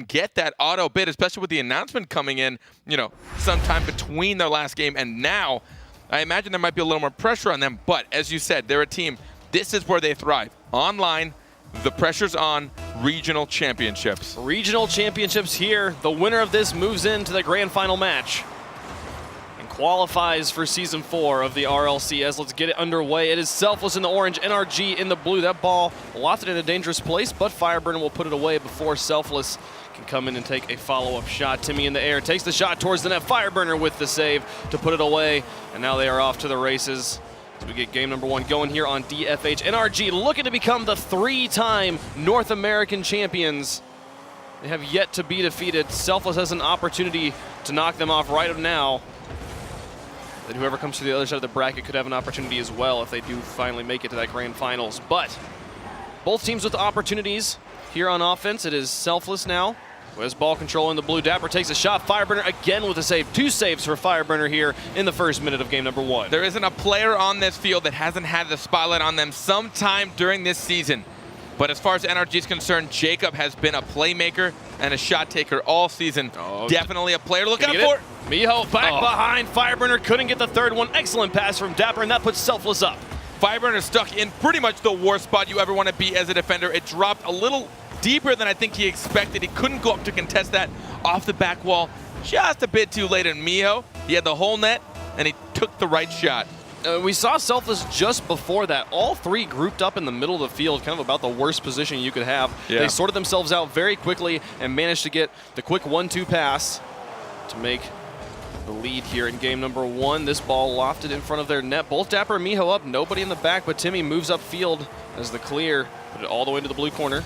get that auto bid, especially with the announcement coming in, sometime between their last game and now. I imagine there might be a little more pressure on them, but as you said, they're a team. This is where they thrive. Online, the pressure's on. Regional championships. Regional championships here. The winner of this moves into the grand final match and qualifies for Season 4 of the RLCS. Let's get it underway. It is Selfless in the orange, NRG in the blue. That ball lofted in a dangerous place, but Fireburner will put it away before Selfless can come in and take a follow-up shot. Timmy in the air takes the shot towards the net. Fireburner with the save to put it away, and now they are off to the races. We get game number 1 going here on DFH. NRG looking to become the 3-time North American champions. They have yet to be defeated. Selfless has an opportunity to knock them off right now. Then whoever comes to the other side of the bracket could have an opportunity as well if they do finally make it to that grand finals. But both teams with opportunities here on offense. It is Selfless now, who has ball control in the blue. Dapper takes a shot. Fireburner again with a save. 2 saves for Fireburner here in the first minute of game number 1. There isn't a player on this field that hasn't had the spotlight on them sometime during this season. But as far as NRG is concerned, Jacob has been a playmaker and a shot taker all season. Definitely a player to look out for. Miho back behind. Fireburner couldn't get the third one. Excellent pass from Dapper, and that puts Selfless up. Fireburner stuck in pretty much the worst spot you ever want to be as a defender. It dropped a little deeper than I think he expected. He couldn't go up to contest that off the back wall. Just a bit too late in Miho. He had the whole net, and he took the right shot. We saw Selfless just before that. All 3 grouped up in the middle of the field, kind of about the worst position you could have. Yeah. They sorted themselves out very quickly and managed to get the quick 1-2 pass to make the lead here in game number 1. This ball lofted in front of their net. Both Dapper and Miho up, nobody in the back, but Timmy moves upfield as the clear. Put it all the way into the blue corner.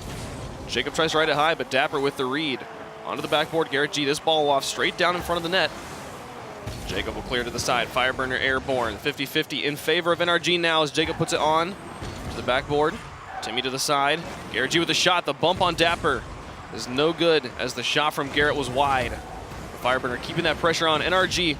Jacob tries to ride it high, but Dapper with the read. Onto the backboard, Garrett G. This ball off straight down in front of the net. Jacob will clear to the side. Fireburner airborne. 50-50 in favor of NRG now as Jacob puts it on to the backboard. Timmy to the side. Garrett G with the shot. The bump on Dapper is no good as the shot from Garrett was wide. Fireburner keeping that pressure on. NRG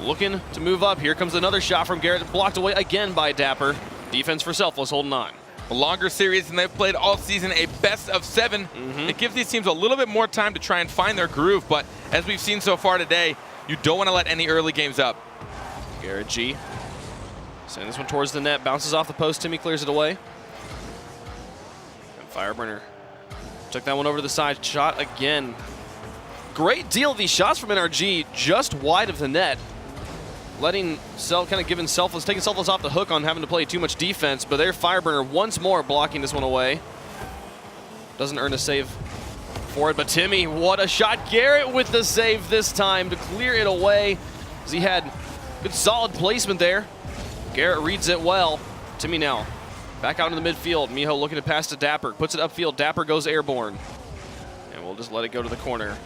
looking to move up. Here comes another shot from Garrett. Blocked away again by Dapper. Defense for Selfless holding on. A longer series than they've played all season, a best of 7. It gives these teams a little bit more time to try and find their groove, but as we've seen so far today, you don't want to let any early games up. Garrett G. Sending this one towards the net, bounces off the post, Timmy clears it away. And Fireburner took that one over to the side, shot again. Great deal of these shots from NRG just wide of the net. Taking Selfless off the hook on having to play too much defense, but their Fireburner once more blocking this one away. Doesn't earn a save for it, but Timmy, what a shot. Garrett with the save this time to clear it away, as he had good solid placement there. Garrett reads it well. Timmy now back out in the midfield. Miho looking to pass to Dapper, puts it upfield. Dapper goes airborne, and we'll just let it go to the corner.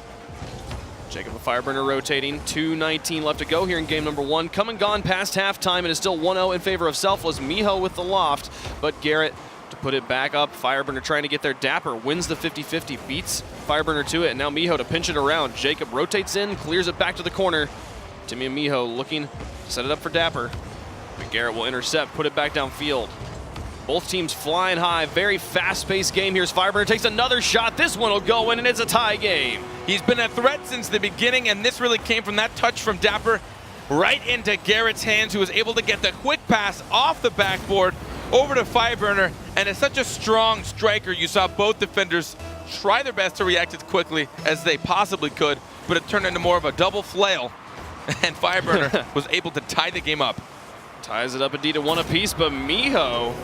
Jacob and Fireburner rotating. 2:19 left to go here in game number 1. Come and gone past halftime. It is still 1-0 in favor of Selfless. Miho with the loft, but Garrett to put it back up. Fireburner trying to get there. Dapper wins the 50-50, beats Fireburner to it, and now Miho to pinch it around. Jacob rotates in, clears it back to the corner. Timmy and Miho looking to set it up for Dapper. But Garrett will intercept, put it back downfield. Both teams flying high. Very fast-paced game. Here's Fireburner, takes another shot. This one will go in, and it's a tie game. He's been a threat since the beginning, and this really came from that touch from Dapper right into Garrett's hands, who was able to get the quick pass off the backboard over to Fireburner. And it's such a strong striker. You saw both defenders try their best to react as quickly as they possibly could, but it turned into more of a double flail, and Fireburner was able to tie the game up. Ties it up indeed at 1 apiece, but Miho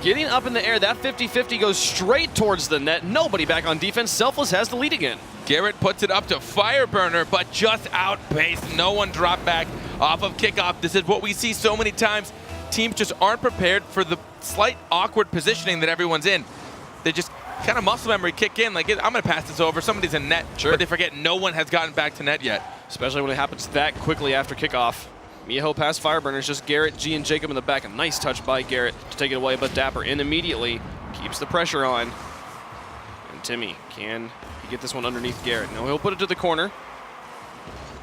getting up in the air. That 50-50 goes straight towards the net. Nobody back on defense. Selfless has the lead again. Garrett puts it up to Fireburner, but just outpaced. No one dropped back off of kickoff. This is what we see so many times. Teams just aren't prepared for the slight awkward positioning that everyone's in. They just kind of muscle memory kick in, like, I'm going to pass this over. Somebody's in net. Sure. But they forget no one has gotten back to net yet. Especially when it happens that quickly after kickoff. Miho past Fireburner. It's just Garrett, G, and Jacob in the back. A nice touch by Garrett to take it away, but Dapper in immediately. Keeps the pressure on. And Timmy, can he get this one underneath Garrett? No, he'll put it to the corner.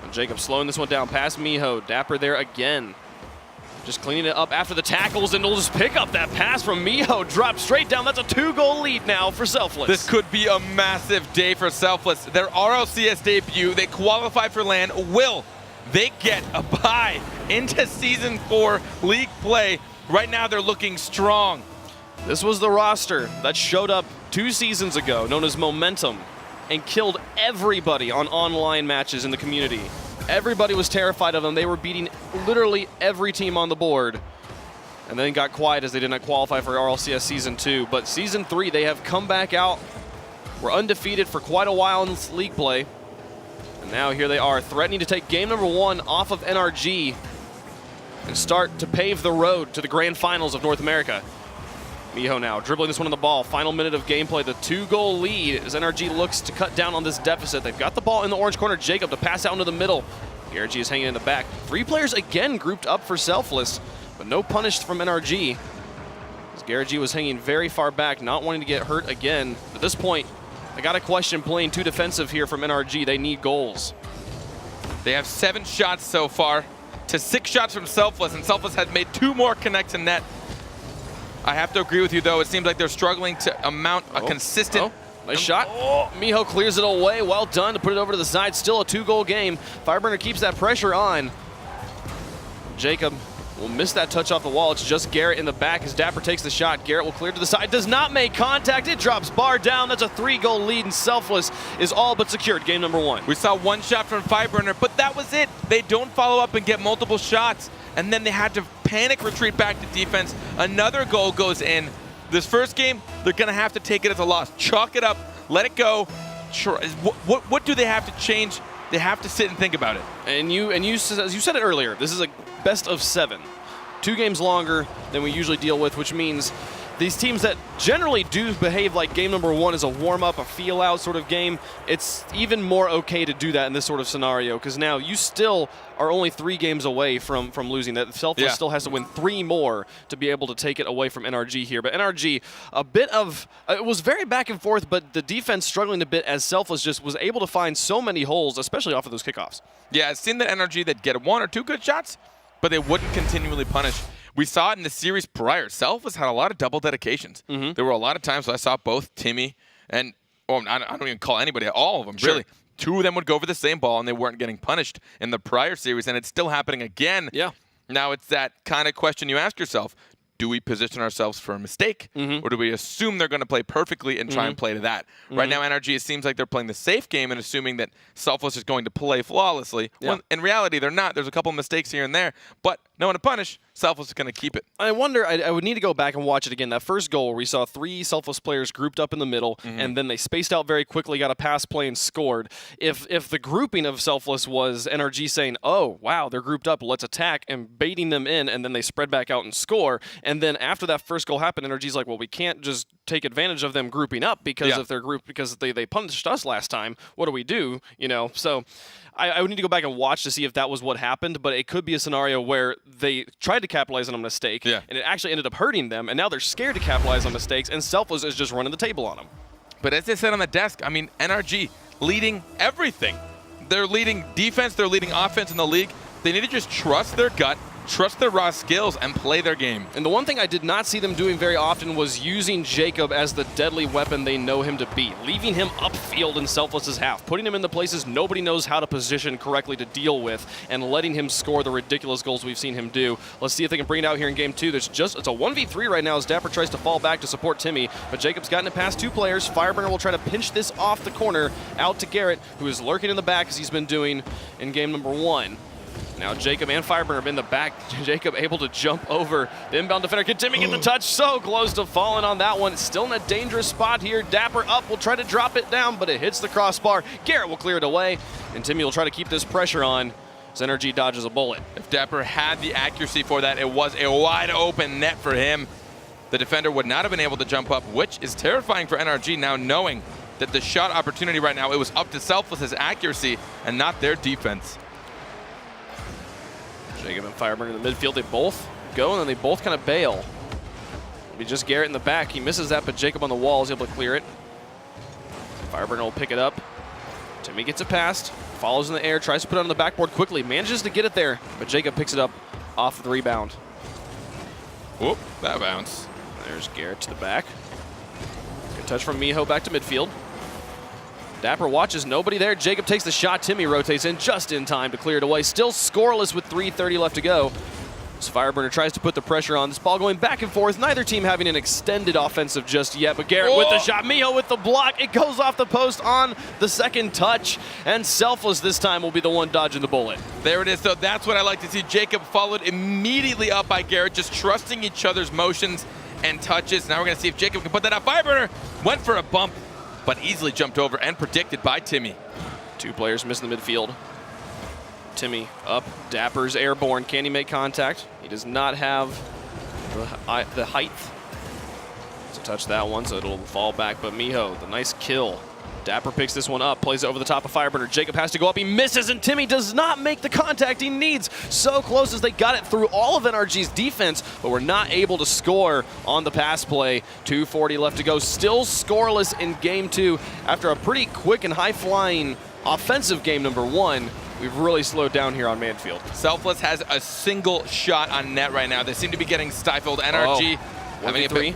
And Jacob slowing this one down past Miho. Dapper there again. Just cleaning it up after the tackles, and we'll just pick up that pass from Miho. Drop straight down. That's a 2-goal lead now for Selfless. This could be a massive day for Selfless. Their RLCS debut, they qualify for LAN. Will they get a bye into Season 4 league play? Right now, they're looking strong. This was the roster that showed up 2 seasons ago, known as Momentum, and killed everybody on online matches in the community. Everybody was terrified of them. They were beating literally every team on the board. And then got quiet as they did not qualify for RLCS Season 2. But Season 3, they have come back out. Were undefeated for quite a while in this league play. And now here they are, threatening to take game number 1 off of NRG and start to pave the road to the grand finals of North America. Miho now dribbling this one on the ball. Final minute of gameplay. The 2-goal lead as NRG looks to cut down on this deficit. They've got the ball in the orange corner. Jacob to pass out into the middle. NRG is hanging in the back. 3 players again grouped up for Selfless, but no punished from NRG. As NRG was hanging very far back, not wanting to get hurt again. At this point, I got to question playing too defensive here from NRG. They need goals. They have 7 shots so far to 6 shots from Selfless, and Selfless had made 2 more connect to net. I have to agree with you, though. It seems like they're struggling to mount a consistent... Nice shot. Miho clears it away. Well done to put it over to the side. Still a 2-goal game. Fireburner keeps that pressure on. Jacob will miss that touch off the wall. It's just Garrett in the back as Dapper takes the shot. Garrett will clear to the side. Does not make contact. It drops bar down. That's a 3-goal lead, and Selfless is all but secured. Game number 1. We saw 1 shot from Fireburner, but that was it. They don't follow up and get multiple shots, and then they had to panic retreat back to defense. Another goal goes in. This first game, they're going to have to take it as a loss. Chalk it up. Let it go. What do they have to change? They have to sit and think about it. And you said it earlier, this is a best of 7. 2 games longer than we usually deal with, which means these teams that generally do behave like game number 1 is a warm-up, a feel-out sort of game, it's even more okay to do that in this sort of scenario, because now you still are only 3 games away from losing. That Selfless still has to win 3 more to be able to take it away from NRG here. But NRG, a bit of, it was very back and forth, but the defense struggling a bit as Selfless just was able to find so many holes, especially off of those kickoffs. Yeah, it seemed that NRG, they'd get 1 or 2 good shots, but they wouldn't continually punish. We saw it in the series prior. Selfless had a lot of double dedications. There were a lot of times where I saw both Timmy and, I don't even call anybody, all of them, really. 2 of them would go for the same ball, and they weren't getting punished in the prior series, and it's still happening again. Yeah. Now it's that kind of question you ask yourself. Do we position ourselves for a mistake, or do we assume they're going to play perfectly and try and play to that? Right now, NRG, it seems like they're playing the safe game and assuming that Selfless is going to play flawlessly. When in reality, they're not. There's a couple of mistakes here and there, but no one to punish. Selfless is going to keep it. I wonder, I would need to go back and watch it again. That first goal where we saw 3 Selfless players grouped up in the middle, and then they spaced out very quickly, got a pass play, and scored. If the grouping of Selfless was NRG saying, oh, wow, they're grouped up, let's attack, and baiting them in, and then they spread back out and score, and then after that first goal happened, NRG's like, well, we can't just take advantage of them grouping up because if they're grouped, because they punished us last time, what do we do? You know, so I would need to go back and watch to see if that was what happened, but it could be a scenario where they tried to capitalize on a mistake, and it actually ended up hurting them, and now they're scared to capitalize on mistakes, and Selfless is just running the table on them. But as they said on the desk, I mean, NRG leading everything. They're leading defense, they're leading offense in the league. They need to just trust their gut, trust their raw skills, and play their game. And the one thing I did not see them doing very often was using Jacob as the deadly weapon they know him to be, leaving him upfield in Selfless's half, putting him in the places nobody knows how to position correctly to deal with, and letting him score the ridiculous goals we've seen him do. Let's see if they can bring it out here in game 2. It's a 1v3 right now as Dapper tries to fall back to support Timmy, but Jacob's gotten it past 2 players. Fireburner will try to pinch this off the corner out to Garrett, who is lurking in the back as he's been doing in game number 1. Now Jacob and Fireburner in the back. Jacob able to jump over the inbound defender. Can Timmy get the touch? So close to falling on that one. It's still in a dangerous spot here. Dapper up will try to drop it down, but it hits the crossbar. Garrett will clear it away, and Timmy will try to keep this pressure on as NRG dodges a bullet. If Dapper had the accuracy for that, it was a wide open net for him. The defender would not have been able to jump up, which is terrifying for NRG now, knowing that the shot opportunity right now, it was up to Selfless's accuracy and not their defense. Jacob and Fireburner in the midfield, they both go and then they both kind of bail. It'll be just Garrett in the back. He misses that, but Jacob on the wall is able to clear it. Fireburner will pick it up. Timmy gets it past, follows in the air, tries to put it on the backboard quickly, manages to get it there, but Jacob picks it up off of the rebound. Whoop, that bounce. There's Garrett to the back. Good touch from Miho back to midfield. Dapper watches, nobody there. Jacob takes the shot. Timmy rotates in just in time to clear it away. Still scoreless with 3:30 left to go. As Fireburner tries to put the pressure on. This ball going back and forth. Neither team having an extended offensive just yet, but Garrett with the shot. Miho with the block. It goes off the post on the second touch, and Selfless this time will be the one dodging the bullet. There it is. So that's what I like to see. Jacob followed immediately up by Garrett, just trusting each other's motions and touches. Now we're going to see if Jacob can put that out. Fireburner went for a bump, but easily jumped over and predicted by Timmy. Two players missing the midfield. Timmy up, Dapper's airborne. Can he make contact? He does not have the height to touch that one, so it'll fall back. But Miho, the nice kill. Dapper picks this one up, plays it over the top of Fireburner. Jacob has to go up, he misses, and Timmy does not make the contact he needs. So close as they got it through all of NRG's defense, but were not able to score on the pass play. 2:40 left to go, still scoreless in game 2 after a pretty quick and high-flying offensive game number 1. We've really slowed down here on Manfield. Selfless has a single shot on net right now. They seem to be getting stifled. NRG having a 1v3.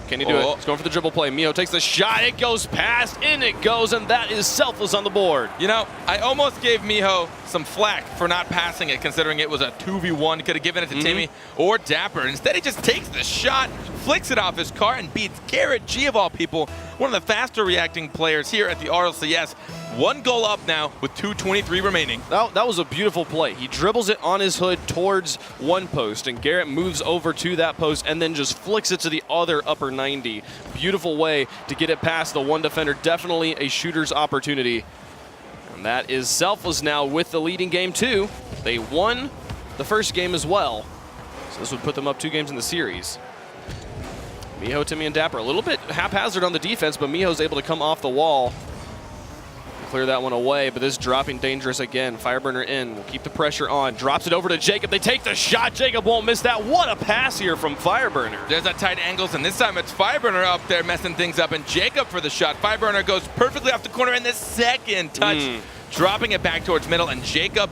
Can he do it? He's going for the dribble play. Miho takes the shot. It goes past. In it goes, and that is Selfless on the board. You know, I almost gave Miho some flack for not passing it, considering it was a 2v1. Could have given it to Timmy or Dapper. Instead, he just takes the shot, flicks it off his car, and beats Garrett G, of all people, one of the faster reacting players here at the RLCS. 1 goal up now with 2:23 remaining. That was a beautiful play. He dribbles it on his hood towards one post, and Garrett moves over to that post and then just flicks it to the other upper 90. Beautiful way to get it past the one defender. Definitely a shooter's opportunity. And that is Selfless now with the leading game 2. They won the first game as well, so this would put them up 2 games in the series. Miho, Timmy, and Dapper a little bit haphazard on the defense, but Miho's able to come off the wall. Clear that one away, but this is dropping dangerous again. Fireburner in, will keep the pressure on, drops it over to Jacob. They take the shot. Jacob won't miss that. What a pass here from Fireburner. There's that tight angles, and this time it's Fireburner up there messing things up, and Jacob for the shot. Fireburner goes perfectly off the corner, and the second touch, dropping it back towards middle, and Jacob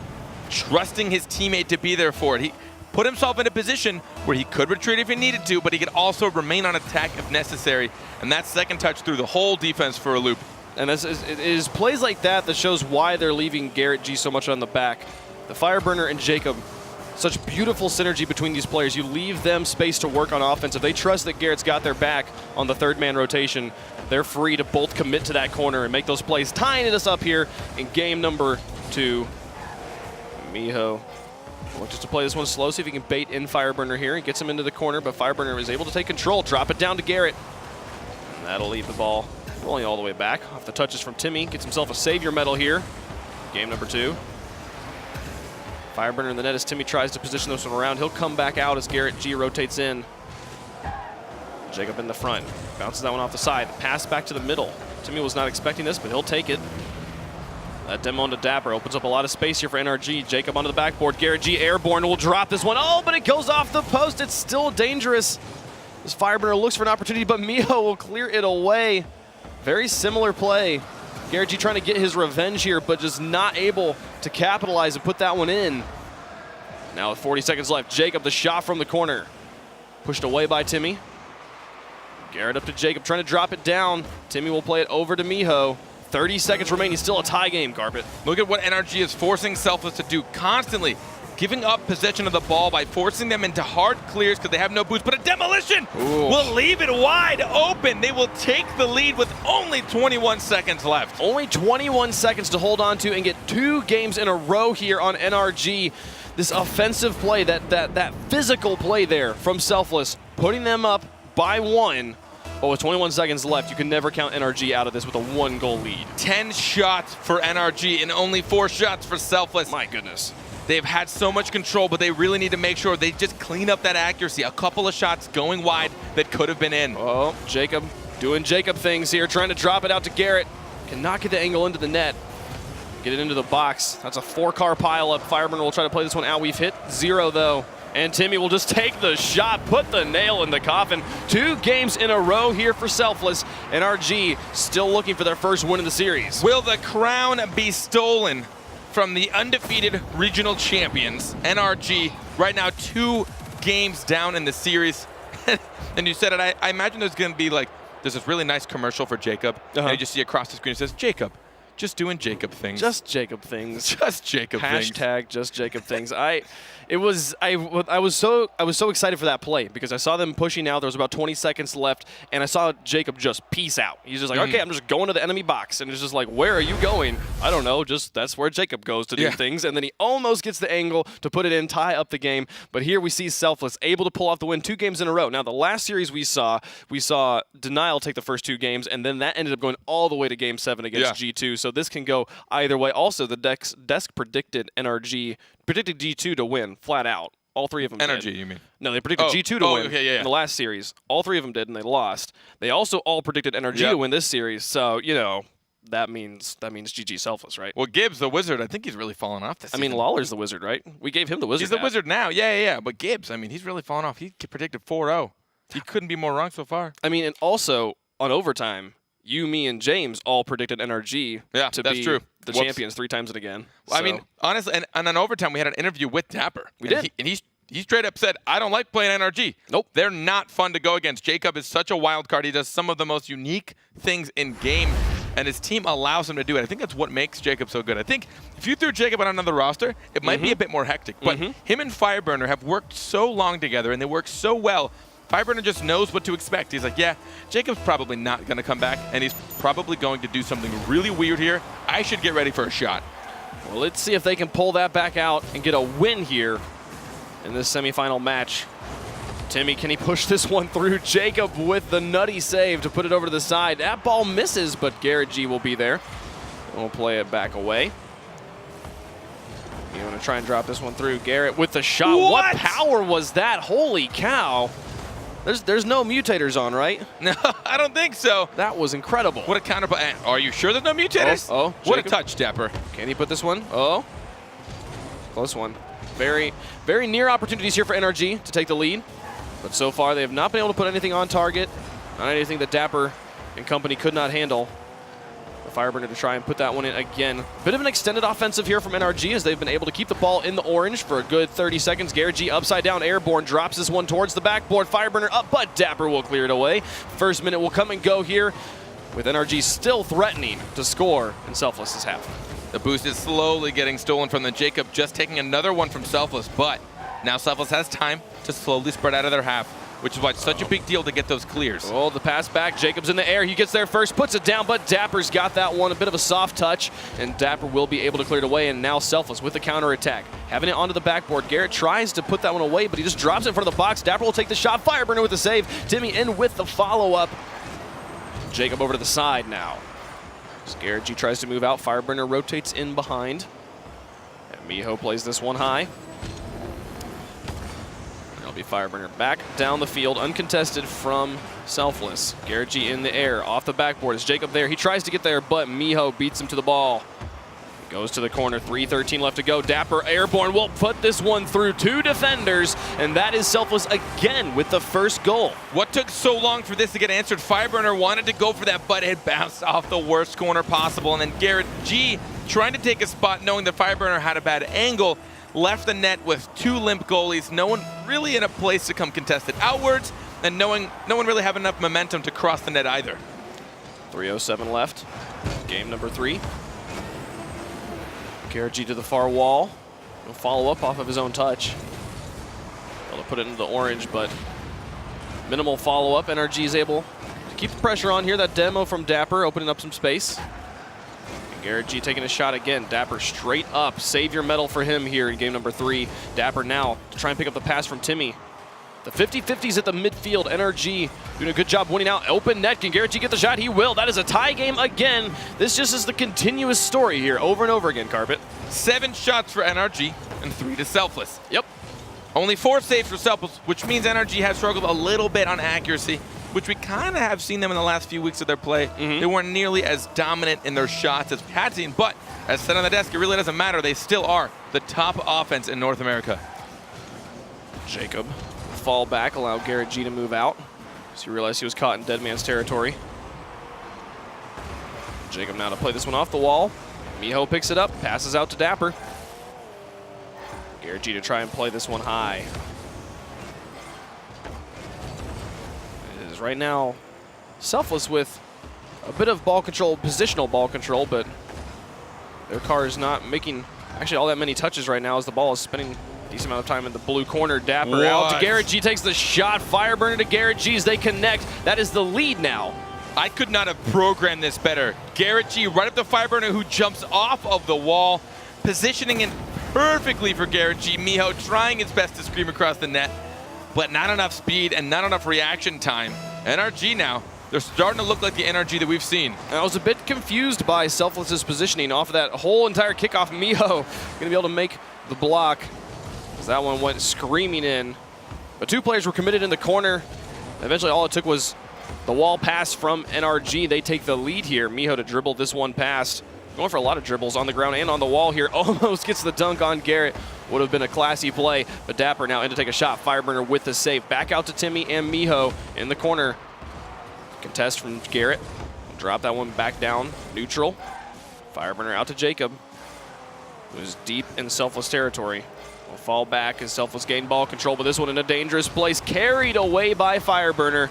trusting his teammate to be there for it. He put himself in a position where he could retreat if he needed to, but he could also remain on attack if necessary, and that second touch threw the whole defense for a loop. And it is plays like that that shows why they're leaving Garrett G so much on the back. The Fireburner and Jacob, such beautiful synergy between these players. You leave them space to work on offense. If they trust that Garrett's got their back on the third man rotation, they're free to both commit to that corner and make those plays, tying us up here in game number 2. Miho looks to play this one slow, see if he can bait in Fireburner here. He gets him into the corner, but Fireburner is able to take control, drop it down to Garrett. And that'll leave the ball rolling all the way back. Off the touches from Timmy. Gets himself a savior medal here. Game number 2. Fireburner in the net as Timmy tries to position this one around. He'll come back out as Garrett G rotates in. Jacob in the front. Bounces that one off the side. Pass back to the middle. Timmy was not expecting this, but he'll take it. That demo onto Dapper opens up a lot of space here for NRG. Jacob onto the backboard. Garrett G airborne will drop this one. Oh, but it goes off the post. It's still dangerous. As Fireburner looks for an opportunity, but Miho will clear it away. Very similar play. Garrett G trying to get his revenge here, but just not able to capitalize and put that one in. Now with 40 seconds left, Jacob, the shot from the corner. Pushed away by Timmy. Garrett up to Jacob, trying to drop it down. Timmy will play it over to Miho. 30 seconds remaining, still a tie game, Carpet. Look at what NRG is forcing Selfless to do constantly. Giving up possession of the ball by forcing them into hard clears because they have no boost, but a demolition will leave it wide open. They will take the lead with only 21 seconds left. Only 21 seconds to hold on to and get 2 games in a row here on NRG. This offensive play, that physical play there from Selfless, putting them up by 1. But with 21 seconds left, you can never count NRG out of this with a 1-goal lead. 10 shots for NRG and only 4 shots for Selfless. My goodness. They've had so much control, but they really need to make sure they just clean up that accuracy. A couple of shots going wide that could have been in. Oh, Jacob doing Jacob things here, trying to drop it out to Garrett. Cannot get the angle into the net. Get it into the box. That's a 4-car pileup. Fireburner will try to play this one out. We've hit 0, though. And Timmy will just take the shot, put the nail in the coffin. 2 games in a row here for Selfless. NRG still looking for their first win in the series. Will the crown be stolen from the undefeated regional champions? NRG right now 2 games down in the series. And you said it, I imagine there's going to be like, there's this really nice commercial for Jacob. And you just see across the screen, it says, Jacob, just doing Jacob things. Just Jacob things. Just Jacob things. Hashtag just Jacob things. I was so excited for that play because I saw them pushing out. There was about 20 seconds left, and I saw Jacob just peace out. He's just like, okay, I'm just going to the enemy box, and it's just like, where are you going? I don't know. Just that's where Jacob goes to do things, and then he almost gets the angle to put it in, tie up the game. But here we see Selfless able to pull off the win 2 games in a row. Now the last series we saw Denial take the first 2 games, and then that ended up going all the way to Game 7 against G2. So this can go either way. Also, the desk predicted G2 to win flat out. All 3 of them NRG, did. you mean? No, they predicted G2 to win in the last series. All 3 of them did, and they lost. They also all predicted NRG to win this series. So, you know, that means GG Selfless, right? Well, Gibbs, the Wizard, I think he's really fallen off this season. I mean, Lawler's the Wizard, right? We gave him the Wizard. He's the Wizard now. Yeah. But Gibbs, I mean, he's really fallen off. He predicted 4-0. He couldn't be more wrong so far. I mean, and also, on overtime, you, me, and James all predicted NRG to be the champions 3 times and again. Well, I mean, honestly, and on overtime, we had an interview with Dapper. We did. And he straight up said, I don't like playing NRG. Nope. They're not fun to go against. Jacob is such a wild card. He does some of the most unique things in game, and his team allows him to do it. I think that's what makes Jacob so good. I think if you threw Jacob on another roster, it might be a bit more hectic. But him and Fireburner have worked so long together, and they work so well. Fireburner just knows what to expect. He's like, yeah, Jacob's probably not going to come back, and he's probably going to do something really weird here. I should get ready for a shot. Well, let's see if they can pull that back out and get a win here in this semifinal match. Timmy, can he push this one through? Jacob with the nutty save to put it over to the side. That ball misses, but Garrett G will be there. And we'll play it back away. You want to try and drop this one through. Garrett with the shot. What power was that? Holy cow. There's no mutators on, right? No, I don't think so. That was incredible. What a counter. Are you sure there's no mutators? What a touch, Dapper. Can he put this one? Oh. Close one. Very, very near opportunities here for NRG to take the lead. But so far, they have not been able to put anything on target. Not anything that Dapper and company could not handle. The Fireburner to try and put that one in again. Bit of an extended offensive here from NRG as they've been able to keep the ball in the orange for a good 30 seconds. Garrett G upside down airborne drops this one towards the backboard. Fireburner up, but Dapper will clear it away. First minute will come and go here with NRG still threatening to score in Selfless's half. The boost is slowly getting stolen from the Jacob, just taking another one from Selfless, but now Selfless has time to slowly spread out of their half, which is why it's such a big deal to get those clears. Oh, the pass back. Jacob's in the air. He gets there first, puts it down, but Dapper's got that one. A bit of a soft touch, and Dapper will be able to clear it away, and now Selfless with the counterattack. Having it onto the backboard. Garrett tries to put that one away, but he just drops it in front of the box. Dapper will take the shot. Fireburner with the save. Timmy in with the follow-up. Jacob over to the side now. Garrett G tries to move out. Fireburner rotates in behind. And Miho plays this one high. It'll be Fireburner back down the field, uncontested from Selfless. Garrett G in the air, off the backboard. Is Jacob there? He tries to get there, but Miho beats him to the ball. Goes to the corner, 3:13 left to go. Dapper airborne will put this one through 2 defenders, and that is Selfless again with the first goal. What took so long for this to get answered? Fireburner wanted to go for that, but it bounced off the worst corner possible, and then Garrett G trying to take a spot, knowing that Fireburner had a bad angle, left the net with 2 limp goalies, no one really in a place to come contest it outwards, and no one really have enough momentum to cross the net either. 3:07 left, game number 3. Garrett G to the far wall. He'll follow up off of his own touch. Able to put it into the orange, but minimal follow-up. NRG is able to keep the pressure on here. That demo from Dapper opening up some space. And Garrett G taking a shot again. Dapper straight up. Savior medal for him here in game number 3. Dapper now to try and pick up the pass from Timmy. The 50-50s at the midfield. NRG doing a good job winning out. Open net. Can Garrett G get the shot? He will. That is a tie game again. This just is the continuous story here over and over again, Carpet. 7 shots for NRG and 3 to Selfless. Yep. Only 4 saves for Selfless, which means NRG has struggled a little bit on accuracy, which we kind of have seen them in the last few weeks of their play. They weren't nearly as dominant in their shots as we had seen, but as said on the desk, it really doesn't matter. They still are the top offense in North America. Jacob fall back, allow Garrett G to move out. So he realized he was caught in dead man's territory. Jacob now to play this one off the wall. Miho picks it up, passes out to Dapper. Garrett G to try and play this one high. right now, Selfless with a bit of ball control, positional ball control, but their car is not making actually all that many touches right now as the ball is spinning a decent amount of time in the blue corner. Dapper out to Garrett G, takes the shot. Fireburner to Garrett G as they connect. That is the lead now. I could not have programmed this better. Garrett G right up the Fireburner, who jumps off of the wall, positioning it perfectly for Garrett G. Miho trying his best to scream across the net, but not enough speed and not enough reaction time. NRG now, they're starting to look like the NRG that we've seen. And I was a bit confused by Selfless's positioning off of that whole entire kickoff. Miho going to be able to make the block as that one went screaming in. But two players were committed in the corner. Eventually all it took was the wall pass from NRG. They take the lead here. Miho to dribble this one past. Going for a lot of dribbles on the ground and on the wall here. Almost gets the dunk on Garrett. Would have been a classy play, but Dapper now in to take a shot. Fireburner with the save. Back out to Timmy and Miho in the corner. Contest from Garrett. Drop that one back down. Neutral. Fireburner out to Jacob, who's deep in Selfless territory. Will fall back as Selfless gain ball control, but this one in a dangerous place. Carried away by Fireburner.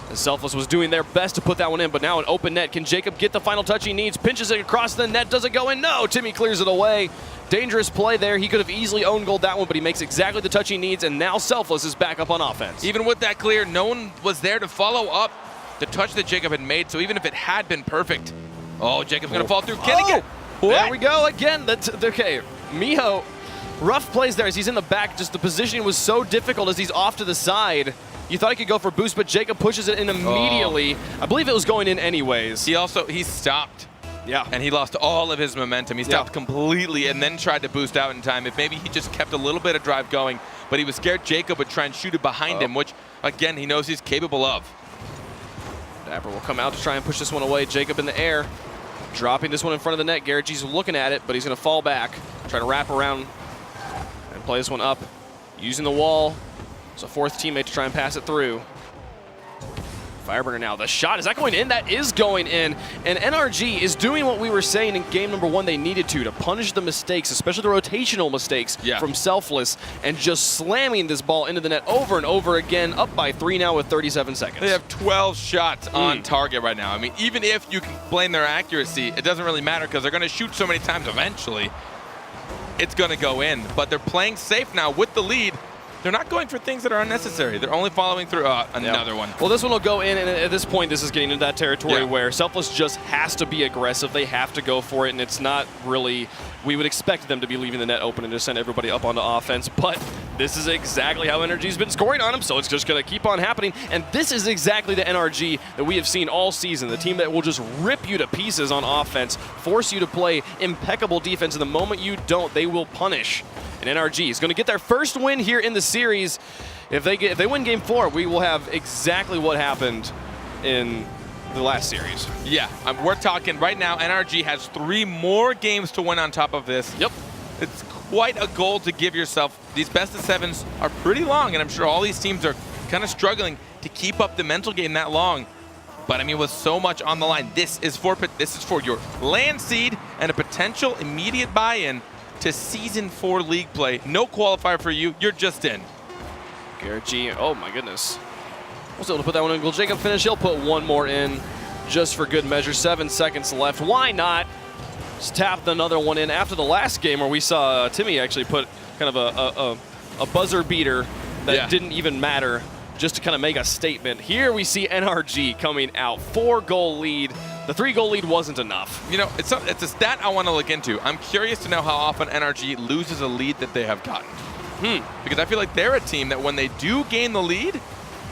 And Selfless was doing their best to put that one in, but now an open net. Can Jacob get the final touch he needs? Pinches it across the net. Does it go in? No! Timmy clears it away. Dangerous play there. He could have easily owned goal that one, but he makes exactly the touch he needs, and now Selfless is back up on offense. Even with that clear, no one was there to follow up the touch that Jacob had made, so even if it had been perfect. Oh, Jacob's going to fall through. Can he get? There we go again. Okay, Miho, rough plays there as he's in the back. Just the positioning was so difficult as he's off to the side. You thought he could go for boost, but Jacob pushes it in immediately. I believe it was going in anyways. He stopped. Yeah. And he lost all of his momentum. He stopped completely and then tried to boost out in time. If maybe he just kept a little bit of drive going, but he was scared Jacob would try and shoot it behind him, which, again, he knows he's capable of. Dapper will come out to try and push this one away. Jacob in the air, dropping this one in front of the net. Garrett G's looking at it, but he's going to fall back, try to wrap around and play this one up. Using the wall. It's a fourth teammate to try and pass it through. Fireburner now. The shot, is that going in? That is going in. And NRG is doing what we were saying in game number one they needed to punish the mistakes, especially the rotational mistakes from Selfless, and just slamming this ball into the net over and over again, up by 3 now with 37 seconds. They have 12 shots on target right now. I mean, even if you can blame their accuracy, it doesn't really matter because they're going to shoot so many times eventually. It's going to go in. But they're playing safe now with the lead. They're not going for things that are unnecessary. They're only following through another one. Well, this one will go in, and at this point, this is getting into that territory where Selfless just has to be aggressive. They have to go for it, and it's not really, we would expect them to be leaving the net open and just send everybody up onto offense, but this is exactly how NRG's been scoring on them, so it's just going to keep on happening, and this is exactly the NRG that we have seen all season, the team that will just rip you to pieces on offense, force you to play impeccable defense, and the moment you don't, they will punish. And NRG is going to get their first win here in the series. If they win Game 4, we will have exactly what happened in the last series. Yeah, we're talking right now. NRG has 3 more games to win on top of this. Yep, it's quite a goal to give yourself. These best of 7s are pretty long, and I'm sure all these teams are kind of struggling to keep up the mental game that long. But I mean, with so much on the line, this is for your land seed and a potential immediate buy-in to Season 4 league play. No qualifier for you. You're just in. Garrett G, oh my goodness. Was able to put that one in. Will Jacob finish? He'll put one more in just for good measure. 7 seconds left. Why not? Just tapped another one in after the last game where we saw Timmy actually put kind of a buzzer beater that didn't even matter just to kind of make a statement. Here we see NRG coming out. 4-goal lead. The 3-goal lead wasn't enough. You know, it's a stat I want to look into. I'm curious to know how often NRG loses a lead that they have gotten. Because I feel like they're a team that when they do gain the lead,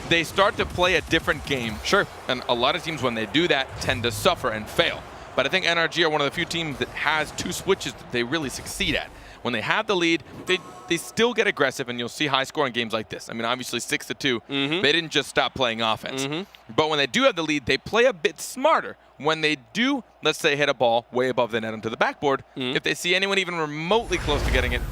they start to play a different game. Sure. And a lot of teams, when they do that, tend to suffer and fail. But I think NRG are one of the few teams that has 2 switches that they really succeed at. When they have the lead, they still get aggressive, and you'll see high-scoring games like this. I mean, obviously 6-2, they didn't just stop playing offense. But when they do have the lead, they play a bit smarter. When they do, let's say, hit a ball way above the net onto the backboard, if they see anyone even remotely close to getting it,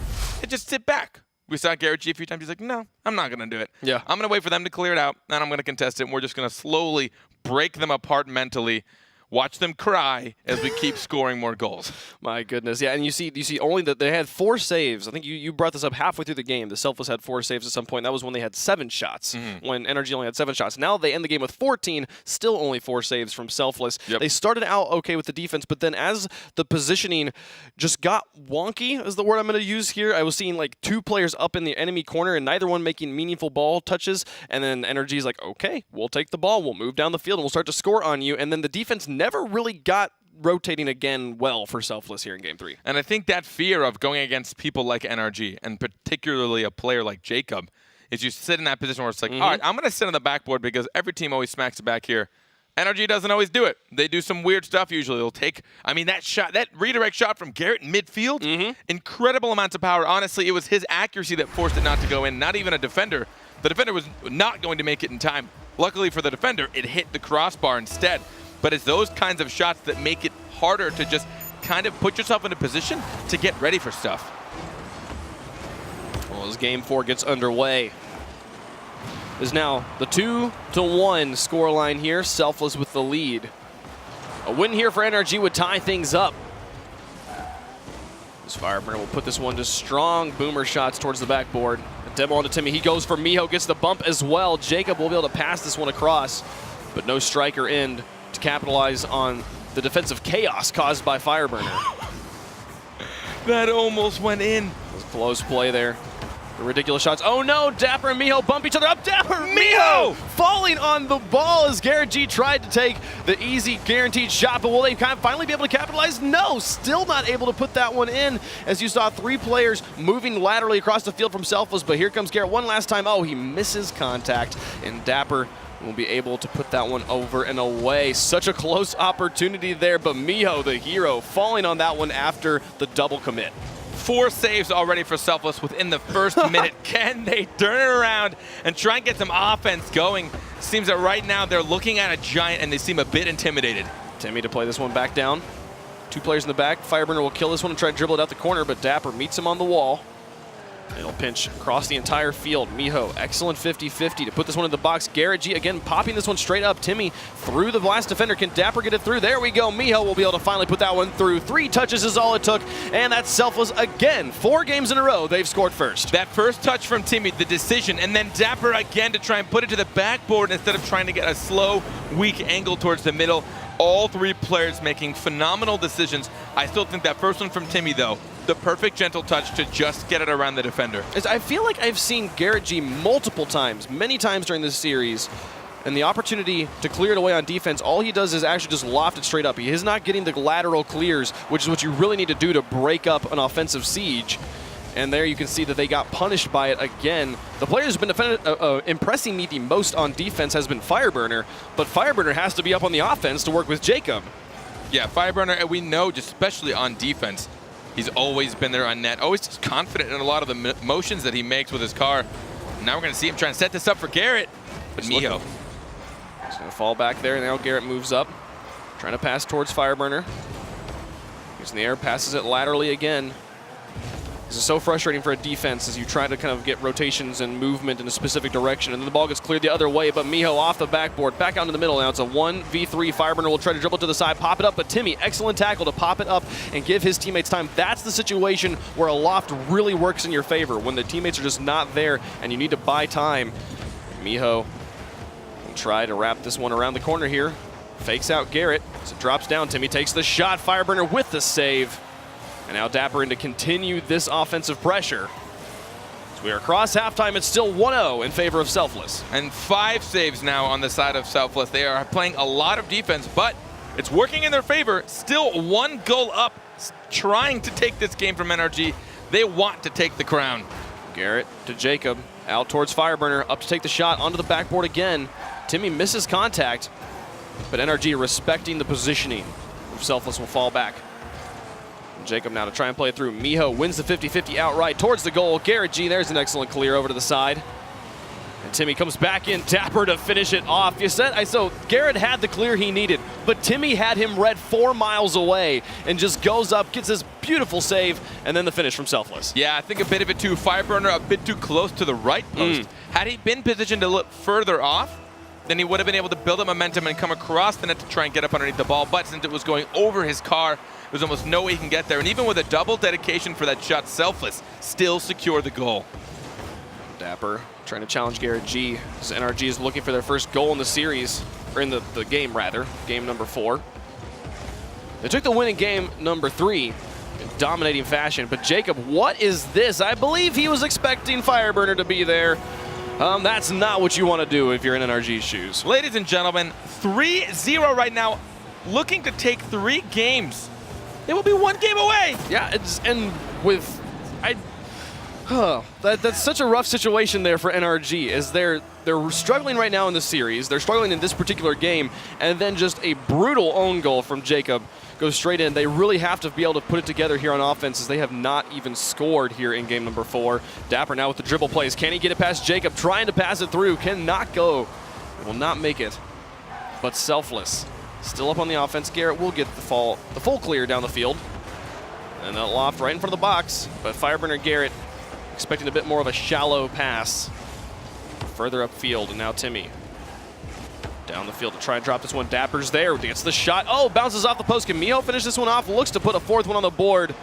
they just sit back. We saw Garrett G a few times. He's like, no, I'm not going to do it. Yeah. I'm going to wait for them to clear it out, and I'm going to contest it, and we're just going to slowly break them apart mentally watch them cry as we keep scoring more goals. My goodness, yeah, and you see only that they had 4 saves. I think you brought this up halfway through the game. The Selfless had 4 saves at some point. That was when they had 7 shots, when NRG only had 7 shots. Now they end the game with 14, still only 4 saves from Selfless. Yep. They started out okay with the defense, but then as the positioning just got wonky, is the word I'm going to use here, I was seeing like 2 players up in the enemy corner and neither one making meaningful ball touches, and then NRG's like, okay, we'll take the ball, we'll move down the field, and we'll start to score on you, and then the defense never really got rotating again well for Selfless here in Game 3. And I think that fear of going against people like NRG, and particularly a player like Jacob, is you sit in that position where it's like, all right, I'm going to sit on the backboard because every team always smacks it back here. NRG doesn't always do it. They do some weird stuff usually. They'll take, I mean, that redirect shot from Garrett in midfield, incredible amounts of power. Honestly, it was his accuracy that forced it not to go in, not even a defender. The defender was not going to make it in time. Luckily for the defender, it hit the crossbar instead. But it's those kinds of shots that make it harder to just kind of put yourself in a position to get ready for stuff. Well, as Game 4 gets underway, is now the 2-1 scoreline here. Selfless with the lead. A win here for NRG would tie things up. This Fireburner will put this one to strong boomer shots towards the backboard. A demo onto Timmy. He goes for Miho, gets the bump as well. Jacob will be able to pass this one across, but no striker end to capitalize on the defensive chaos caused by Fireburner. That almost went in. Close play there. The ridiculous shots. Oh no, Dapper and Miho bump each other up. Dapper, Miho falling on the ball as Garrett G tried to take the easy guaranteed shot, but will they finally be able to capitalize? No, still not able to put that one in, as you saw 3 players moving laterally across the field from Selfless, but here comes Garrett one last time. Oh, he misses contact, and Dapper will be able to put that one over and away. Such a close opportunity there, but Miho, the hero, falling on that one after the double commit. 4 saves already for Selfless within the first minute. Can they turn it around and try and get some offense going? Seems that right now they're looking at a giant and they seem a bit intimidated. Timmy to play this one back down. 2 players in the back. Fireburner will kill this one and try to dribble it out the corner, but Dapper meets him on the wall. It'll pinch across the entire field. Miho, excellent 50-50 to put this one in the box. Garrett G again popping this one straight up. Timmy through the blast defender. Can Dapper get it through? There we go. Miho will be able to finally put that one through. 3 touches is all it took, and that's Selfless again. 4 games in a row they've scored first. That first touch from Timmy, the decision, and then Dapper again to try and put it to the backboard instead of trying to get a slow, weak angle towards the middle. All 3 players making phenomenal decisions. I still think that first one from Timmy, though, the perfect gentle touch to just get it around the defender. I feel like I've seen Garrett G multiple times, many times during this series, and the opportunity to clear it away on defense, all he does is actually just loft it straight up. He is not getting the lateral clears, which is what you really need to do to break up an offensive siege. And there you can see that they got punished by it again. The player who's been impressing me the most on defense has been Fireburner, but Fireburner has to be up on the offense to work with Jacob. Yeah, Fireburner, we know, just especially on defense, he's always been there on net, always just confident in a lot of the motions that he makes with his car. Now we're going to see him trying to set this up for Garrett, but Miho. He's going to fall back there, and now Garrett moves up, trying to pass towards Fireburner. He's in the air, passes it laterally again. This is so frustrating for a defense as you try to kind of get rotations and movement in a specific direction, and then the ball gets cleared the other way, but Miho off the backboard, back out into the middle. Now it's a 1v3. Fireburner will try to dribble to the side, pop it up, but Timmy, excellent tackle to pop it up and give his teammates time. That's the situation where a loft really works in your favor, when the teammates are just not there and you need to buy time. Miho will try to wrap this one around the corner here. Fakes out Garrett as it drops down. Timmy takes the shot. Fireburner with the save. And now Dapper in to continue this offensive pressure. As we are across halftime, it's still 1-0 in favor of Selfless. And 5 saves now on the side of Selfless. They are playing a lot of defense, but it's working in their favor. Still 1 goal up, trying to take this game from NRG. They want to take the crown. Garrett to Jacob, out towards Fireburner, up to take the shot, onto the backboard again. Timmy misses contact, but NRG respecting the positioning. Selfless will fall back. Jacob now to try and play it through. Miho wins the 50-50 outright towards the goal. Garrett G, there's an excellent clear over to the side. And Timmy comes back in, Dapper to finish it off. So Garrett had the clear he needed, but Timmy had him read 4 miles away and just goes up, gets this beautiful save, and then the finish from Selfless. Yeah, I think a bit of it too. Fireburner a bit too close to the right post. Had he been positioned a little further off, then he would have been able to build up momentum and come across the net to try and get up underneath the ball. But since it was going over his car, there's almost no way he can get there. And even with a double dedication for that shot, Selfless still secured the goal. Dapper trying to challenge Garrett G. So NRG is looking for their first goal in the series, or in the game rather, game number 4. They took the win in game number 3 in dominating fashion. But Jacob, what is this? I believe he was expecting Fireburner to be there. That's not what you want to do if you're in NRG's shoes. Ladies and gentlemen, 3-0 right now, looking to take 3 games. They will be 1 game away. Yeah, that's such a rough situation there for NRG, as they're struggling right now in the series. They're struggling in this particular game, and then just a brutal own goal from Jacob goes straight in. They really have to be able to put it together here on offense, as they have not even scored here in game number 4. Dapper now with the dribble plays. Can he get it past Jacob? Trying to pass it through. Cannot go. Will not make it. But Selfless still up on the offense. Garrett will get the full clear down the field. And that loft right in front of the box. But Fireburner Garrett expecting a bit more of a shallow pass further upfield. And now Timmy down the field to try and drop this one. Dapper's there, gets the shot. Oh, bounces off the post. Can Miho finish this one off? Looks to put a 4th one on the board.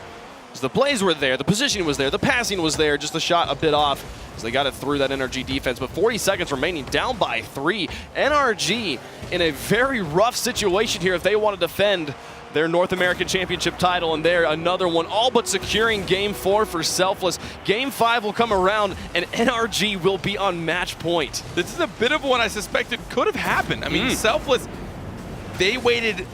So the plays were there, the positioning was there, the passing was there, just the shot a bit off. So they got it through that NRG defense, but 40 seconds remaining, down by 3. NRG in a very rough situation here if they want to defend their North American Championship title, and they're another one, all but securing game 4 for Selfless. Game 5 will come around, and NRG will be on match point. This is a bit of one I suspected could have happened. I mean, Selfless, they waited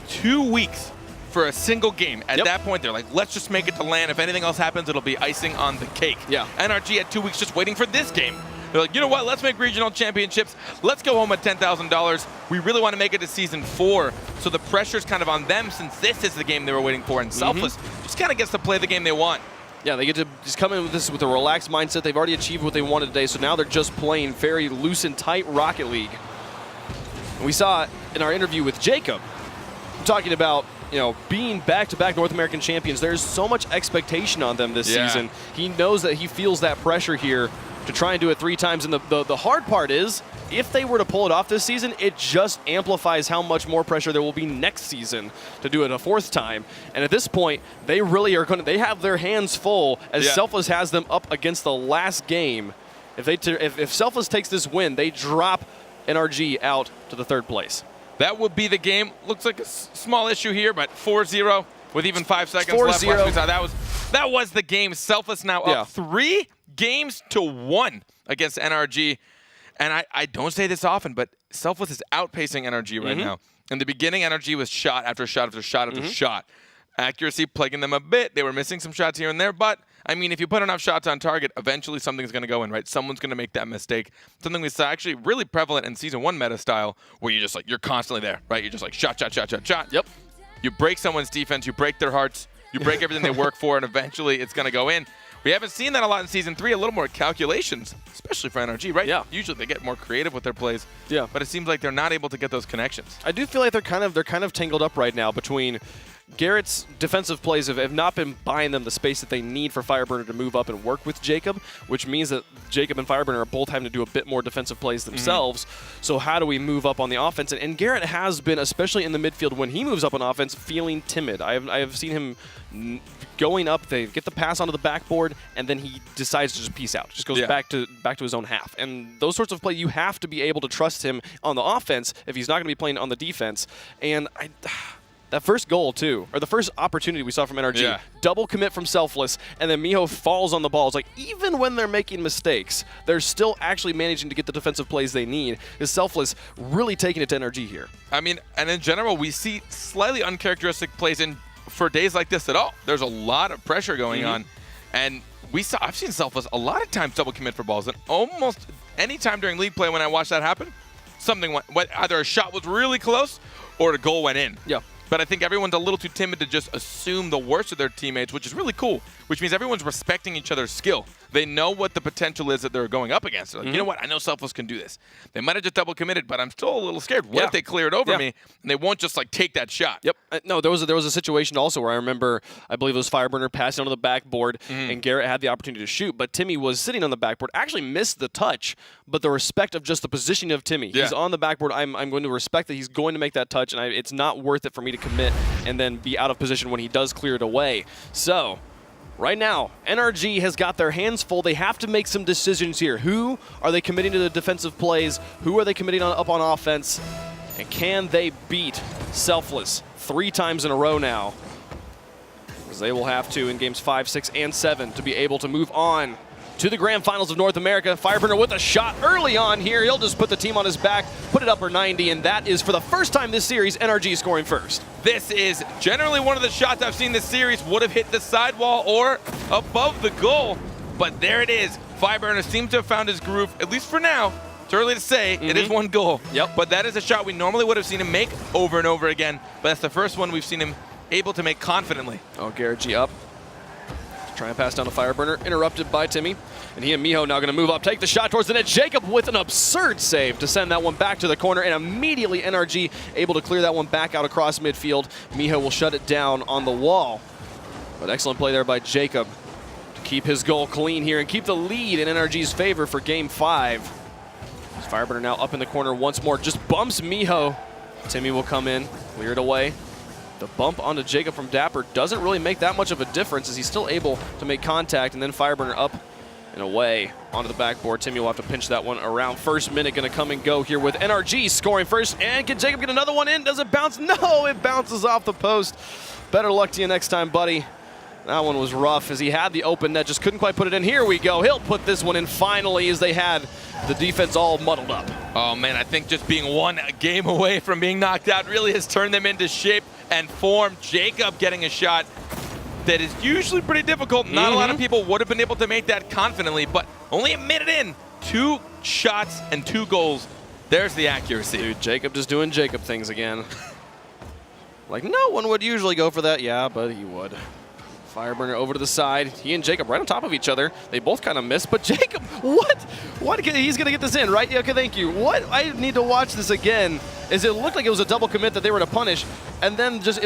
2 weeks for a single game. At that point, they're like, let's just make it to land. If anything else happens, it'll be icing on the cake. Yeah. NRG had 2 weeks just waiting for this game. They're like, you know what, let's make regional championships. Let's go home with $10,000. We really want to make it to season 4. So the pressure's kind of on them, since this is the game they were waiting for. And Selfless just kind of gets to play the game they want. Yeah, they get to just come in with this with a relaxed mindset. They've already achieved what they wanted today, so now they're just playing very loose and tight Rocket League. And we saw in our interview with Jacob, talking about, you know, being back-to-back North American champions. There's so much expectation on them this season. He knows that he feels that pressure here to try and do it 3 times. And the hard part is, if they were to pull it off this season, it just amplifies how much more pressure there will be next season to do it a 4th time. And at this point, they really are going to, they have their hands full, as Selfless has them up against the last game. If Selfless takes this win, they drop NRG out to the 3rd place. That would be the game. Looks like a small issue here, but 4-0 with even 5 seconds left. That was the game. Selfless now up 3 games to 1 against NRG. And I don't say this often, but Selfless is outpacing NRG right now. In the beginning, NRG was shot after shot after shot after shot. Accuracy plaguing them a bit. They were missing some shots here and there, but I mean, if you put enough shots on target, eventually something's going to go in, right? Someone's going to make that mistake. Something we saw actually really prevalent in Season 1 meta style, where you're just like, you're constantly there, right? You're just like shot, shot, shot, shot, shot. Yep. You break someone's defense, you break their hearts, you break everything they work for, and eventually it's going to go in. We haven't seen that a lot in Season 3, a little more calculations, especially for NRG, right? Yeah. Usually they get more creative with their plays. Yeah. But it seems like they're not able to get those connections. I do feel like they're kind of tangled up right now between Garrett's defensive plays have not been buying them the space that they need for Fireburner to move up and work with Jacob, which means that Jacob and Fireburner are both having to do a bit more defensive plays themselves. So how do we move up on the offense? And Garrett has been, especially in the midfield, when he moves up on offense, feeling timid. I have seen him going up, they get the pass onto the backboard, and then he decides to just peace out. Just goes back to his own half. And those sorts of play, you have to be able to trust him on the offense if he's not going to be playing on the defense. And that first goal, too, or the first opportunity we saw from NRG, double commit from Selfless, and then Miho falls on the ball. It's like, even when they're making mistakes, they're still actually managing to get the defensive plays they need. Is Selfless really taking it to NRG here? I mean, and in general, we see slightly uncharacteristic plays for days like this at all. There's a lot of pressure going on, and I've seen Selfless a lot of times double commit for balls, and almost any time during league play when I watch that happen, something went, either a shot was really close or the goal went in. Yeah. But I think everyone's a little too timid to just assume the worst of their teammates, which is really cool, which means everyone's respecting each other's skill. they know what the potential is that they're going up against. They're like, you know what? I know Selfless can do this. They might have just double committed, but I'm still a little scared. What if they clear it over me and they won't just like take that shot? Yep. No, there was a situation also where I remember, I believe it was Fireburner passing onto the backboard, and Garrett had the opportunity to shoot, but Timmy was sitting on the backboard, actually missed the touch, but the respect of just the positioning of Timmy. He's on the backboard. I'm going to respect that he's going to make that touch, and it's not worth it for me to commit and then be out of position when he does clear it away. So right now, NRG has got their hands full. They have to make some decisions here. Who are they committing to the defensive plays? Who are they committing up on offense? And can they beat Selfless 3 times in a row now? Because they will have to in games 5, 6, and 7 to be able to move on to the Grand Finals of North America. Fireburner with a shot early on here. He'll just put the team on his back, put it upper 90, and that is for the first time this series, NRG scoring first. This is generally one of the shots I've seen this series would have hit the sidewall or above the goal, but there it is. Fireburner seems to have found his groove, at least for now. It's early to say. It is 1 goal. But that is a shot we normally would have seen him make over and over again, but that's the first one we've seen him able to make confidently. Oh, Garrett G up. Try and pass down to Fireburner, interrupted by Timmy. And he and Miho now going to move up, take the shot towards the net. Jacob with an absurd save to send that one back to the corner, and immediately NRG able to clear that one back out across midfield. Miho will shut it down on the wall. But excellent play there by Jacob to keep his goal clean here and keep the lead in NRG's favor for game 5. Fireburner now up in the corner once more, just bumps Miho. Timmy will come in, clear it away. The bump onto Jacob from Dapper doesn't really make that much of a difference as he's still able to make contact, and then Fireburner up and away onto the backboard. Timmy will have to pinch that one around. First minute going to come and go here with NRG scoring first, and can Jacob get another one in? Does it bounce? No, it bounces off the post. Better luck to you next time, buddy. That one was rough as he had the open net, just couldn't quite put it in. Here we go. He'll put this one in finally as they had the defense all muddled up. Oh, man, I think just being 1 game away from being knocked out really has turned them into shape and form. Jacob getting a shot that is usually pretty difficult. Not a lot of people would have been able to make that confidently, but only a minute in, 2 shots and 2 goals. There's the accuracy. Dude, Jacob just doing Jacob things again. Like, no one would usually go for that. Yeah, but he would. Fireburner over to the side. He and Jacob right on top of each other. They both kind of missed, but Jacob, what? He's going to get this in, right? Okay, thank you. What? I need to watch this again. Is it looked like it was a double commit that they were to punish, and then just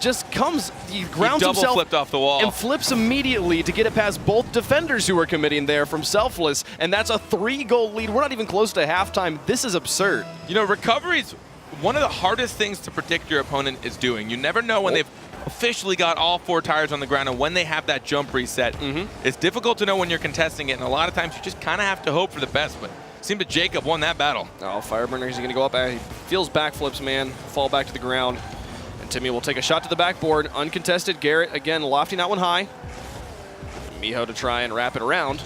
just comes, he grounds himself flipped off the wall and flips immediately to get it past both defenders who were committing there from Selfless, and that's a 3-goal lead. We're not even close to halftime. This is absurd. You know, recovery's one of the hardest things to predict your opponent is doing. You never know when they've officially got all 4 tires on the ground and when they have that jump reset. It's difficult to know when you're contesting it, and a lot of times you just kind of have to hope for the best, but it seemed that Jacob won that battle. Oh, Fireburner, he's going to go up. He feels backflips, man, fall back to the ground. And Timmy will take a shot to the backboard, uncontested. Garrett, again, lofting that one high. Miho to try and wrap it around.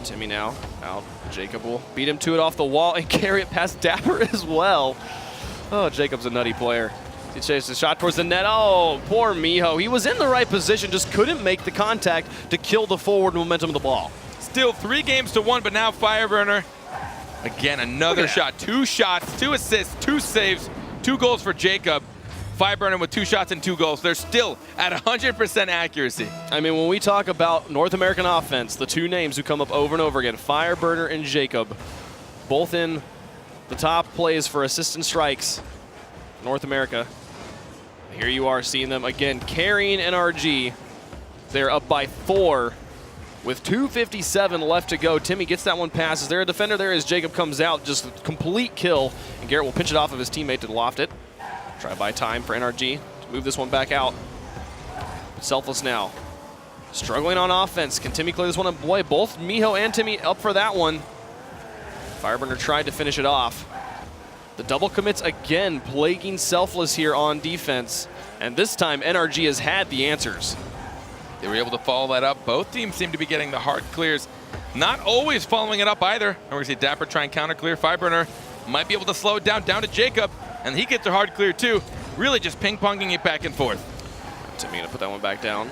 Timmy now out. Jacob will beat him to it off the wall and carry it past Dapper as well. Oh, Jacob's a nutty player. He chases the shot towards the net. Oh, poor Miho. He was in the right position, just couldn't make the contact to kill the forward momentum of the ball. Still 3 games to 1, but now Fireburner. Again, another shot. 2 shots, 2 assists, 2 saves, 2 goals for Jacob. Fireburner with 2 shots and 2 goals. They're still at 100% accuracy. I mean, when we talk about North American offense, the 2 names who come up over and over again, Fireburner and Jacob, both in the top plays for assists and strikes, North America. Here you are seeing them again carrying NRG. They're up by 4 with 2:57 left to go. Timmy gets that one past. Is there a defender there as Jacob comes out? Just a complete kill. And Garrett will pinch it off of his teammate to loft it. Try by time for NRG to move this one back out. Selfless now. Struggling on offense. Can Timmy clear this one up? Boy, both Miho and Timmy up for that one. Fireburner tried to finish it off. The double commits again, plaguing Selfless here on defense. And this time, NRG has had the answers. They were able to follow that up. Both teams seem to be getting the hard clears. Not always following it up either. And we're going to see Dapper try and counter clear. Fireburner might be able to slow it down to Jacob. And he gets a hard clear too. Really just ping-ponging it back and forth. Timmy going to put that one back down.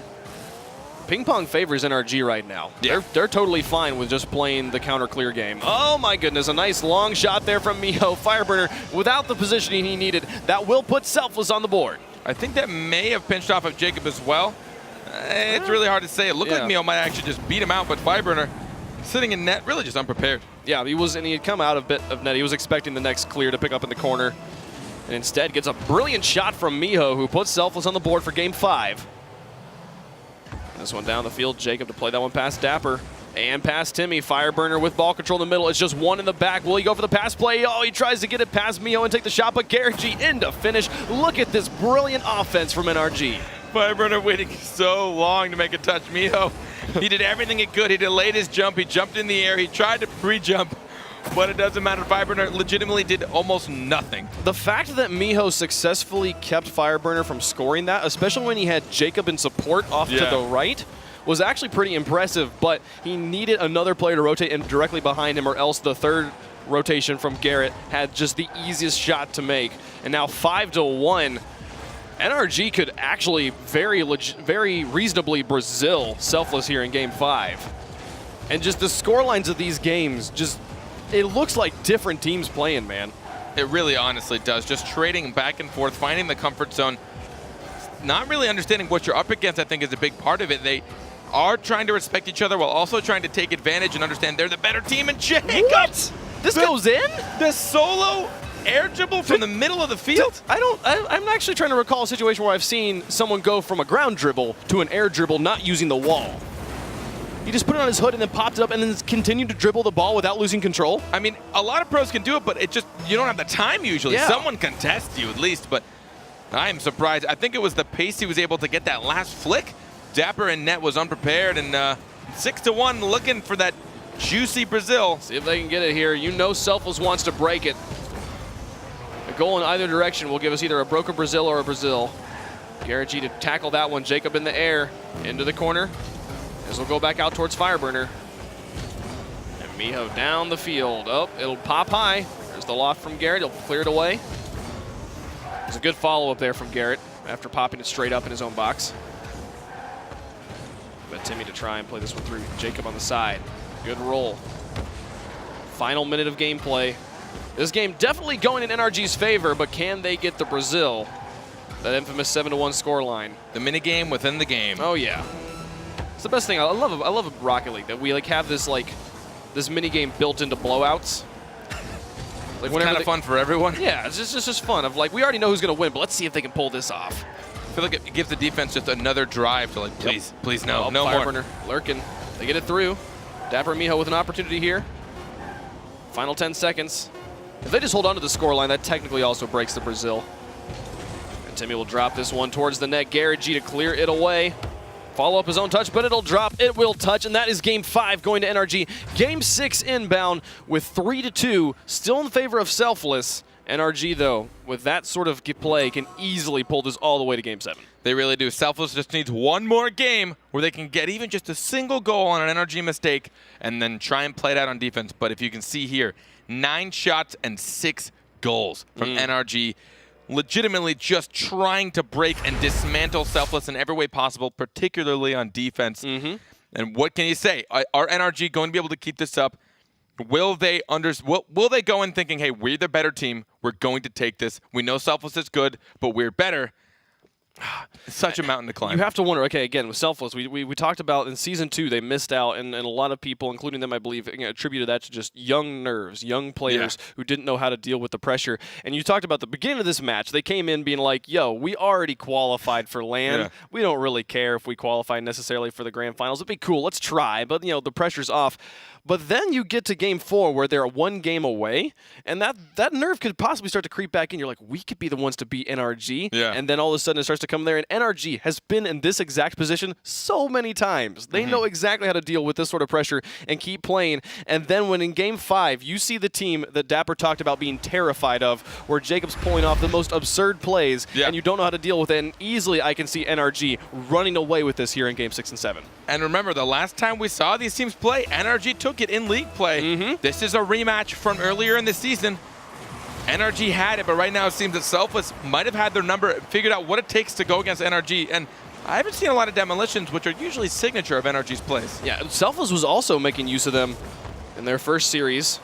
Ping pong favors NRG right now. Yeah. They're totally fine with just playing the counter clear game. Oh my goodness, a nice long shot there from Miho. Fireburner without the positioning he needed. That will put Selfless on the board. I think that may have pinched off of Jacob as well. It's really hard to say. It looked like Mio might actually just beat him out, but Fireburner sitting in net, really just unprepared. Yeah, he had come out a bit of net. He was expecting the next clear to pick up in the corner, and instead gets a brilliant shot from Miho, who puts Selfless on the board for game 5. This one down the field, Jacob to play that one past Dapper. And past Timmy. Fireburner with ball control in the middle. It's just one in the back. Will he go for the pass play? Oh, he tries to get it past Miho and take the shot, but Garrett G in to finish. Look at this brilliant offense from NRG. Fireburner waiting so long to make a touch. Miho, he did everything he could. He delayed his jump. He jumped in the air. He tried to pre-jump, but it doesn't matter. Fireburner legitimately did almost nothing. The fact that Miho successfully kept Fireburner from scoring that, especially when he had Jacob in support off to the right, was actually pretty impressive, but he needed another player to rotate in directly behind him, or else the third rotation from Garrett had just the easiest shot to make. And now 5-1. NRG could actually very reasonably Brazil Selfless here in game 5. And just the score lines of these games, it looks like different teams playing, man. It really honestly does. Just trading back and forth, finding the comfort zone. Not really understanding what you're up against, I think, is a big part of it. They are trying to respect each other while also trying to take advantage and understand they're the better team. And Jacob! What? This goes in? The solo air dribble from the middle of the field? I'm actually trying to recall a situation where I've seen someone go from a ground dribble to an air dribble not using the wall. He just put it on his hood and then popped it up and then continued to dribble the ball without losing control. I mean, a lot of pros can do it, but you don't have the time usually. Yeah. Someone contests you at least, but I am surprised. I think it was the pace he was able to get that last flick. Dapper in net was unprepared, and 6-1 looking for that juicy Brazil. See if they can get it here. You know Selfless wants to break it. A goal in either direction will give us either a broken Brazil or a Brazil. Garrett G to tackle that one. Jacob in the air, into the corner. This will go back out towards Fireburner. And Miho down the field. Oh, it'll pop high. There's the loft from Garrett. He'll clear it away. There's a good follow-up there from Garrett after popping it straight up in his own box. But Timmy to try and play this one through. Jacob on the side. Good roll. Final minute of gameplay. This game definitely going in NRG's favor, but can they get the Brazil? That infamous 7-1 scoreline. The minigame within the game. Oh yeah. It's the best thing. I love Rocket League that we have this minigame built into blowouts. Like, it's kind of fun for everyone. Yeah, it's just fun. We already know who's gonna win, but let's see if they can pull this off. I feel like it gives the defense just another drive to please no more. Fireburner lurking. They get it through. Dapper and Miho with an opportunity here. Final 10 seconds. If they just hold on to the scoreline, that technically also breaks the Brazil. And Timmy will drop this one towards the net. Garrett G to clear it away. Follow up his own touch, but it'll drop. It will touch, and that is game 5 going to NRG. Game 6 inbound with 3-2, still in favor of Selfless. NRG, though, with that sort of play, can easily pull this all the way to game 7. They really do. Selfless just needs one more game where they can get even just a single goal on an NRG mistake and then try and play it out on defense. But if you can see here, 9 shots and 6 goals from NRG. Legitimately just trying to break and dismantle Selfless in every way possible, particularly on defense. And what can you say? Are NRG going to be able to keep this up? Will they go in thinking, hey, we're the better team, we're going to take this, we know Selfless is good, but we're better? It's such a mountain to climb. You have to wonder, okay, again, with Selfless, we talked about in Season 2, they missed out, and a lot of people, including them, I believe, attributed that to just young nerves, young players who didn't know how to deal with the pressure. And you talked about the beginning of this match, they came in being like, yo, we already qualified for LAN. Yeah. We don't really care if we qualify necessarily for the Grand Finals. It'd be cool, let's try, but the pressure's off. But then you get to game 4 where they're 1 game away, and that nerve could possibly start to creep back in. You're like, we could be the ones to beat NRG. Yeah. And then all of a sudden it starts to come there, and NRG has been in this exact position so many times. They know exactly how to deal with this sort of pressure and keep playing. And then when in game 5, you see the team that Dapper talked about being terrified of, where Jacob's pulling off the most absurd plays, and you don't know how to deal with it. And easily I can see NRG running away with this here in game 6 and 7. And remember, the last time we saw these teams play, NRG took it in league play. This is a rematch from earlier in the season. NRG had it, but right now it seems that Selfless might have had their number, figured out what it takes to go against NRG. And I haven't seen a lot of demolitions, which are usually signature of NRG's plays. Yeah, Selfless was also making use of them in their first series,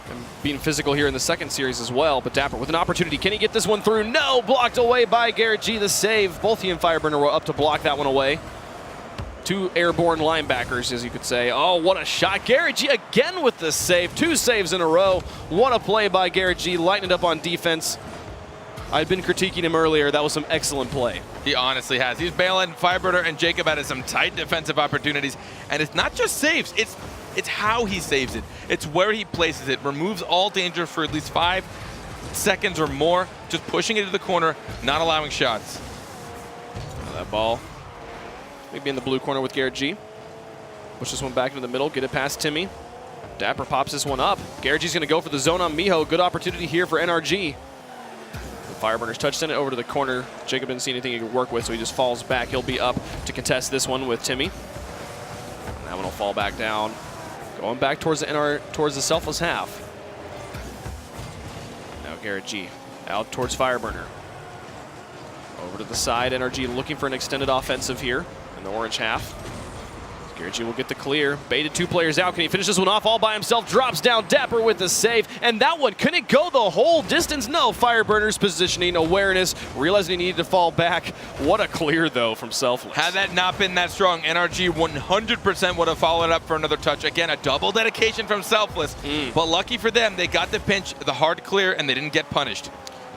and being physical here in the second series as well. But Dapper with an opportunity. Can he get this one through? No! Blocked away by Garrett G, the save. Both he and Fireburner were up to block that one away. Two airborne linebackers, as you could say. Oh, what a shot. Garrett G again with the save. 2 saves in a row. What a play by Garrett G, lighting it up on defense. I'd been critiquing him earlier. That was some excellent play. He honestly has. He's bailing Fireburner and Jacob out of some tight defensive opportunities. And it's not just saves, it's how he saves it. It's where he places it. Removes all danger for at least 5 seconds or more. Just pushing it to the corner, not allowing shots. That ball maybe in the blue corner with Garrett G. Push this one back into the middle, get it past Timmy. Dapper pops this one up. Garrett G's gonna go for the zone on Miho. Good opportunity here for NRG. The Fireburners touch send it over to the corner. Jacob didn't see anything he could work with, so he just falls back. He'll be up to contest this one with Timmy. And that one will fall back down. Going back towards the Selfless half. Now Garrett G out towards Fireburner. Over to the side, NRG looking for an extended offensive here in the orange half. Garrett G will get the clear. Baited 2 players out. Can he finish this one off all by himself? Drops down. Dapper with the save. And that one, couldn't it go the whole distance? No. Fireburner's positioning, awareness, realizing he needed to fall back. What a clear, though, from Selfless. Had that not been that strong, NRG 100% would have followed up for another touch. Again, a double dedication from Selfless. But lucky for them, they got the pinch, the hard clear, and they didn't get punished.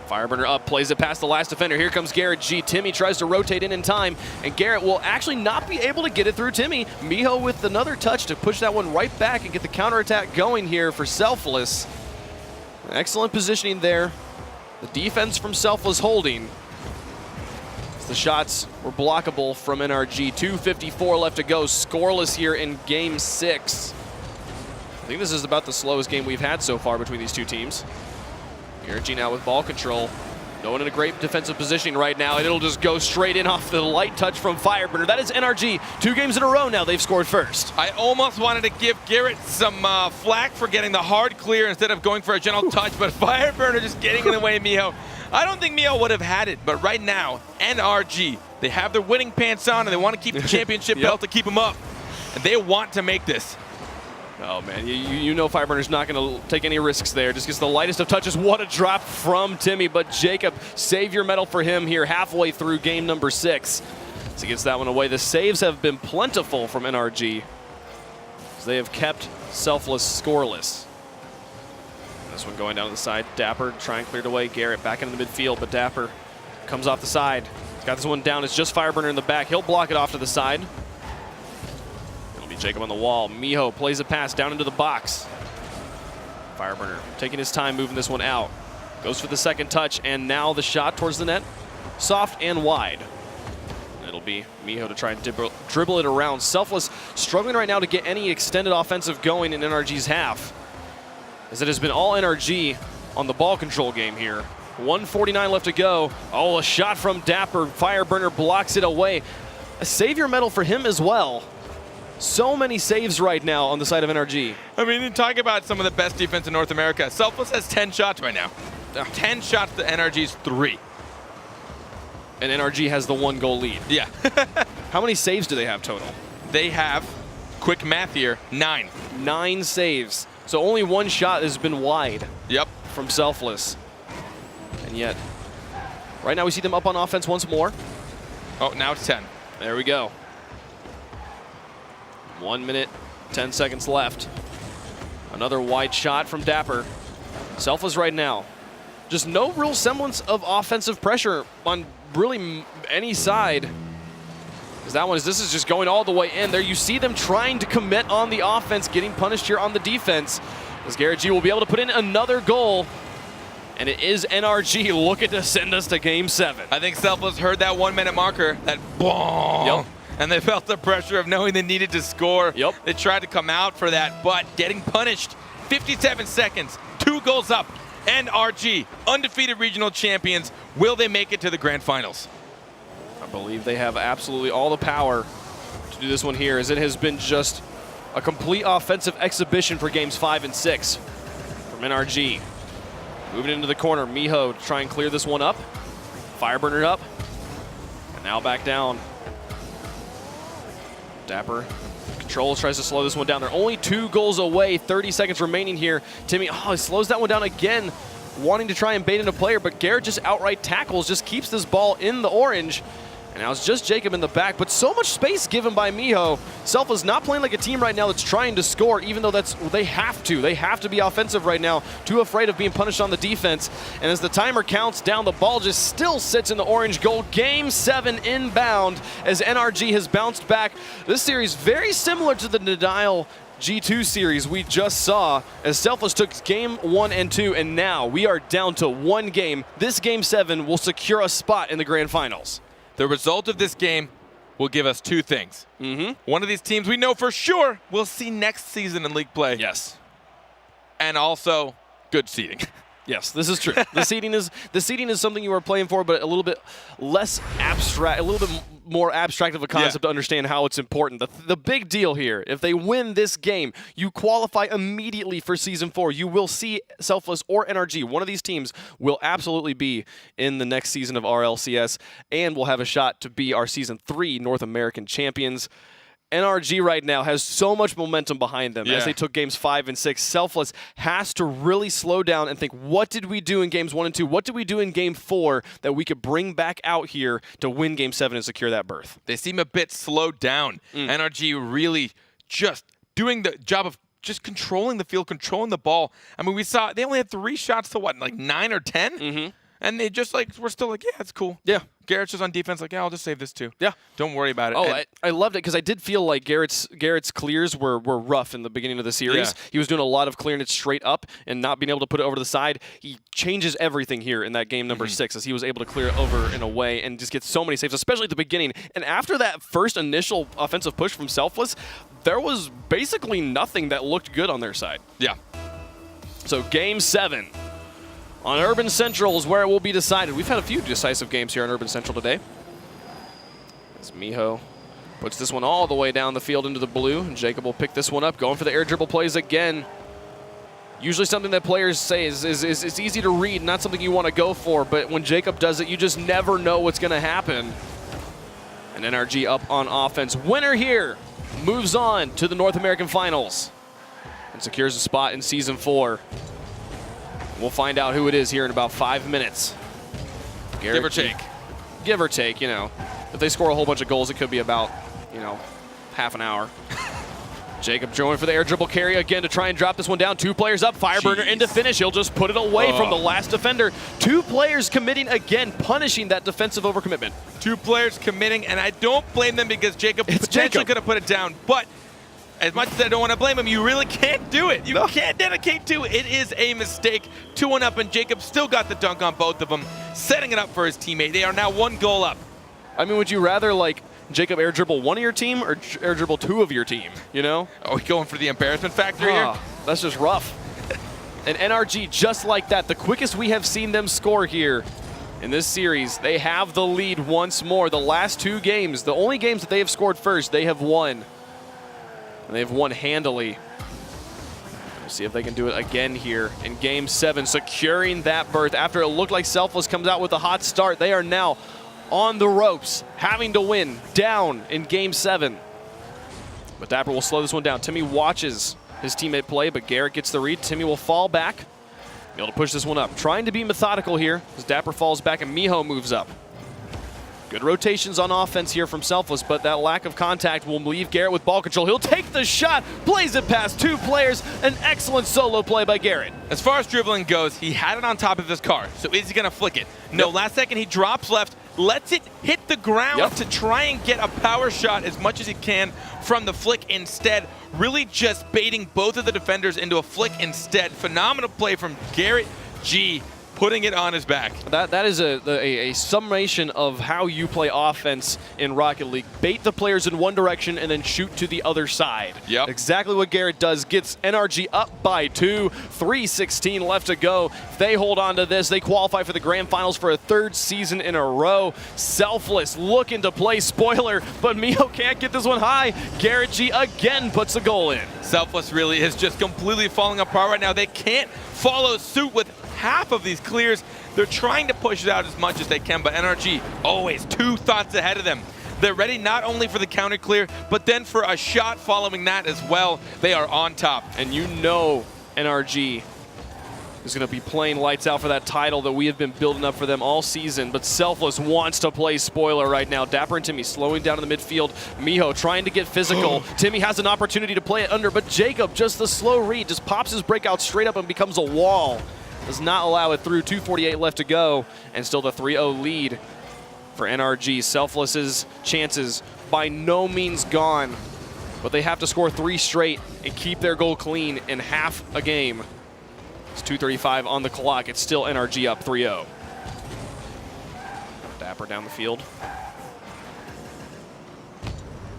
Fireburner up, plays it past the last defender. Here comes Garrett G. Timmy tries to rotate in time, and Garrett will actually not be able to get it through Timmy. Miho with another touch to push that one right back and get the counterattack going here for Selfless. Excellent positioning there. The defense from Selfless holding. The shots were blockable from NRG. 2:54 left to go. Scoreless here in Game 6. I think this is about the slowest game we've had so far between these two teams. Garrett G now with ball control. No one in a great defensive positioning right now, and it'll just go straight in off the light touch from Fireburner. That is NRG. 2 games in a row now they've scored first. I almost wanted to give Garrett some flack for getting the hard clear instead of going for a gentle touch, but Fireburner just getting in the way of Miho. I don't think Miho would have had it, but right now, NRG, they have their winning pants on, and they want to keep the championship belt to keep them up. And they want to make this. Oh, man, you know Fireburner's not going to take any risks there. Just gets the lightest of touches. What a drop from Timmy, but Jacob, save your medal for him here halfway through game number 6. So he gets that one away. The saves have been plentiful from NRG, as they have kept Selfless scoreless. This one going down to the side. Dapper trying cleared away. Garrett back into the midfield, but Dapper comes off the side. He's got this one down. It's just Fireburner in the back. He'll block it off to the side. Jacob on the wall. Miho plays a pass down into the box. Fireburner taking his time moving this one out. Goes for the second touch, and now the shot towards the net. Soft and wide. It'll be Miho to try and dribble it around. Selfless struggling right now to get any extended offensive going in NRG's half, as it has been all NRG on the ball control game here. 1:49 left to go. Oh, a shot from Dapper. Fireburner blocks it away. A savior medal for him as well. So many saves right now on the side of NRG. I mean, you talk about some of the best defense in North America. Selfless has 10 shots right now. 10 shots to NRG's 3. And NRG has the 1-goal lead. Yeah. How many saves do they have total? They have, quick math here, 9. 9 saves. So only 1 shot has been wide. Yep. From Selfless. And yet, right now we see them up on offense once more. Oh, now it's 10. There we go. 1 minute, 10 seconds left. Another wide shot from Dapper. Selfless right now. Just no real semblance of offensive pressure on really any side. Because this is just going all the way in. There you see them trying to commit on the offense, getting punished here on the defense. As Garrett G will be able to put in another goal. And it is NRG looking to send us to Game 7. I think Selfless heard that 1-minute marker, that boom. Yep. And they felt the pressure of knowing they needed to score. Yep. They tried to come out for that, but getting punished. 57 seconds, 2 goals up. NRG, undefeated regional champions. Will they make it to the grand finals? I believe they have absolutely all the power to do this one here, as it has been just a complete offensive exhibition for games 5 and 6 from NRG. Moving into the corner, Miho to try and clear this one up. Fireburner up, and now back down. Dapper controls, tries to slow this one down. They're only 2 goals away, 30 seconds remaining here. Timmy, he slows that one down again, wanting to try and bait in a player, but Garrett just outright tackles, just keeps this ball in the orange. And now it's just Jacob in the back, but so much space given by Miho. Selfless not playing like a team right now that's trying to score, even though they have to. They have to be offensive right now, too afraid of being punished on the defense. And as the timer counts down, the ball just still sits in the orange goal. Game 7 inbound as NRG has bounced back. This series very similar to the Nadial G2 series we just saw as Selfless took game 1 and 2, and now we are down to 1 game. This game 7 will secure a spot in the grand finals. The result of this game will give us 2 things. One of these teams we know for sure we'll see next season in league play. Yes. And also good seeding. Yes, this is true. The seeding is something you are playing for, but a little bit less abstract, a little bit more abstract of a concept to understand how it's important. The big deal here, if they win this game, you qualify immediately for Season 4. You will see Selfless or NRG. One of these teams will absolutely be in the next season of RLCS and will have a shot to be our Season 3 North American champions. NRG right now has so much momentum behind them as they took games 5 and 6. Selfless has to really slow down and think, what did we do in games 1 and 2? What did we do in game 4 that we could bring back out here to win game 7 and secure that berth? They seem a bit slowed down. NRG really just doing the job of just controlling the field, controlling the ball. I mean, we saw they only had 3 shots to what, like 9 or 10? And they just we're still like, yeah, it's cool. Yeah. Garrett's just on defense, like, yeah, I'll just save this too. Yeah. Don't worry about it. Oh, I loved it because I did feel like Garrett's clears were rough in the beginning of the series. Yeah. He was doing a lot of clearing it straight up and not being able to put it over to the side. He changes everything here in that game number 6 as he was able to clear it over and away and just get so many saves, especially at the beginning. And after that first initial offensive push from Selfless, there was basically nothing that looked good on their side. Yeah. So game 7. On Urban Central is where it will be decided. We've had a few decisive games here on Urban Central today. As Miho puts this one all the way down the field into the blue. And Jacob will pick this one up, going for the air dribble plays again. Usually something that players say is it's easy to read, not something you want to go for. But when Jacob does it, you just never know what's going to happen. And NRG up on offense. Winner here moves on to the North American Finals and secures a spot in Season 4. We'll find out who it is here in about 5 minutes. Give or take. Give or take, you know. If they score a whole bunch of goals, it could be about, you know, half an hour. Jacob going for the air dribble carry again to try and drop this one down. 2 players up, Fireburner into finish. He'll just put it away from the last defender. 2 players committing again, punishing that defensive overcommitment. 2 players committing, and I don't blame them because Jacob potentially could have put it down, but as much as I don't want to blame him, you really can't do it. You can't dedicate to it. It is a mistake. 2-1 up, and Jacob still got the dunk on both of them, setting it up for his teammate. They are now 1 goal up. I mean, would you rather, like, Jacob air dribble 1 of your team or air dribble 2 of your team, you know? Are we going for the embarrassment factor here? That's just rough. And NRG, just like that, the quickest we have seen them score here in this series, they have the lead once more. The last 2 games, the only games that they have scored first, they have won. And they've won handily. We'll see if they can do it again here in Game 7, securing that berth. After it looked like Selfless comes out with a hot start, they are now on the ropes, having to win down in Game 7. But Dapper will slow this one down. Timmy watches his teammate play, but Garrett gets the read. Timmy will fall back, be able to push this one up. Trying to be methodical here as Dapper falls back and Miho moves up. Good rotations on offense here from Selfless, but that lack of contact will leave Garrett with ball control. He'll take the shot, plays it past 2 players. An excellent solo play by Garrett. As far as dribbling goes, he had it on top of his car, so is he going to flick it? No, last second he drops left, lets it hit the ground to try and get a power shot as much as he can from the flick instead. Really just baiting both of the defenders into a flick instead. Phenomenal play from Garrett G, putting it on his back. That is a summation of how you play offense in Rocket League. Bait the players in one direction and then shoot to the other side. Yep. Exactly what Garrett does. Gets NRG up by 2. 3:16 left to go. If they hold on to this, they qualify for the grand finals for a 3rd season in a row. Selfless looking to play spoiler, but Miho can't get this one high. Garrett G again puts a goal in. Selfless really is just completely falling apart right now. They can't follow suit with half of these clears. They're trying to push it out as much as they can, but NRG always 2 thoughts ahead of them. They're ready not only for the counter clear, but then for a shot following that as well. They are on top. And you know NRG is going to be playing lights out for that title that we have been building up for them all season. But Selfless wants to play spoiler right now. Dapper and Timmy slowing down in the midfield. Miho trying to get physical. Timmy has an opportunity to play it under, but Jacob, just the slow read, just pops his breakout straight up and becomes a wall. Does not allow it through. 2:48 left to go, and still the 3-0 lead for NRG. Selfless's chances by no means gone, but they have to score 3 straight and keep their goal clean in half a game. It's 2:35 on the clock. It's still NRG up 3-0. Dapper down the field.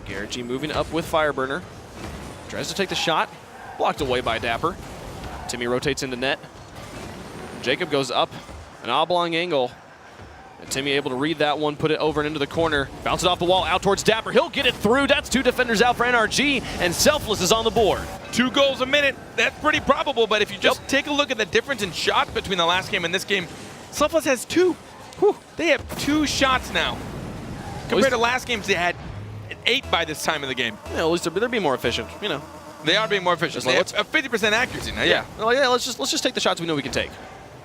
Garrett G moving up with Fireburner. Tries to take the shot. Blocked away by Dapper. Timmy rotates into net. Jacob goes up, an oblong angle. And Timmy able to read that one, put it over and into the corner. Bounce it off the wall, out towards Dapper. He'll get it through. That's 2 defenders out for NRG, and Selfless is on the board. 2 goals a minute. That's pretty probable, but if you just take a look at the difference in shots between the last game and this game, Selfless has 2. Whew. They have 2 shots now. Compared to last games, they had 8 by this time of the game. Yeah, at least they're being more efficient, you know. They are being more efficient. They have a 50% accuracy now, yeah. Well, yeah, let's just take the shots we know we can take.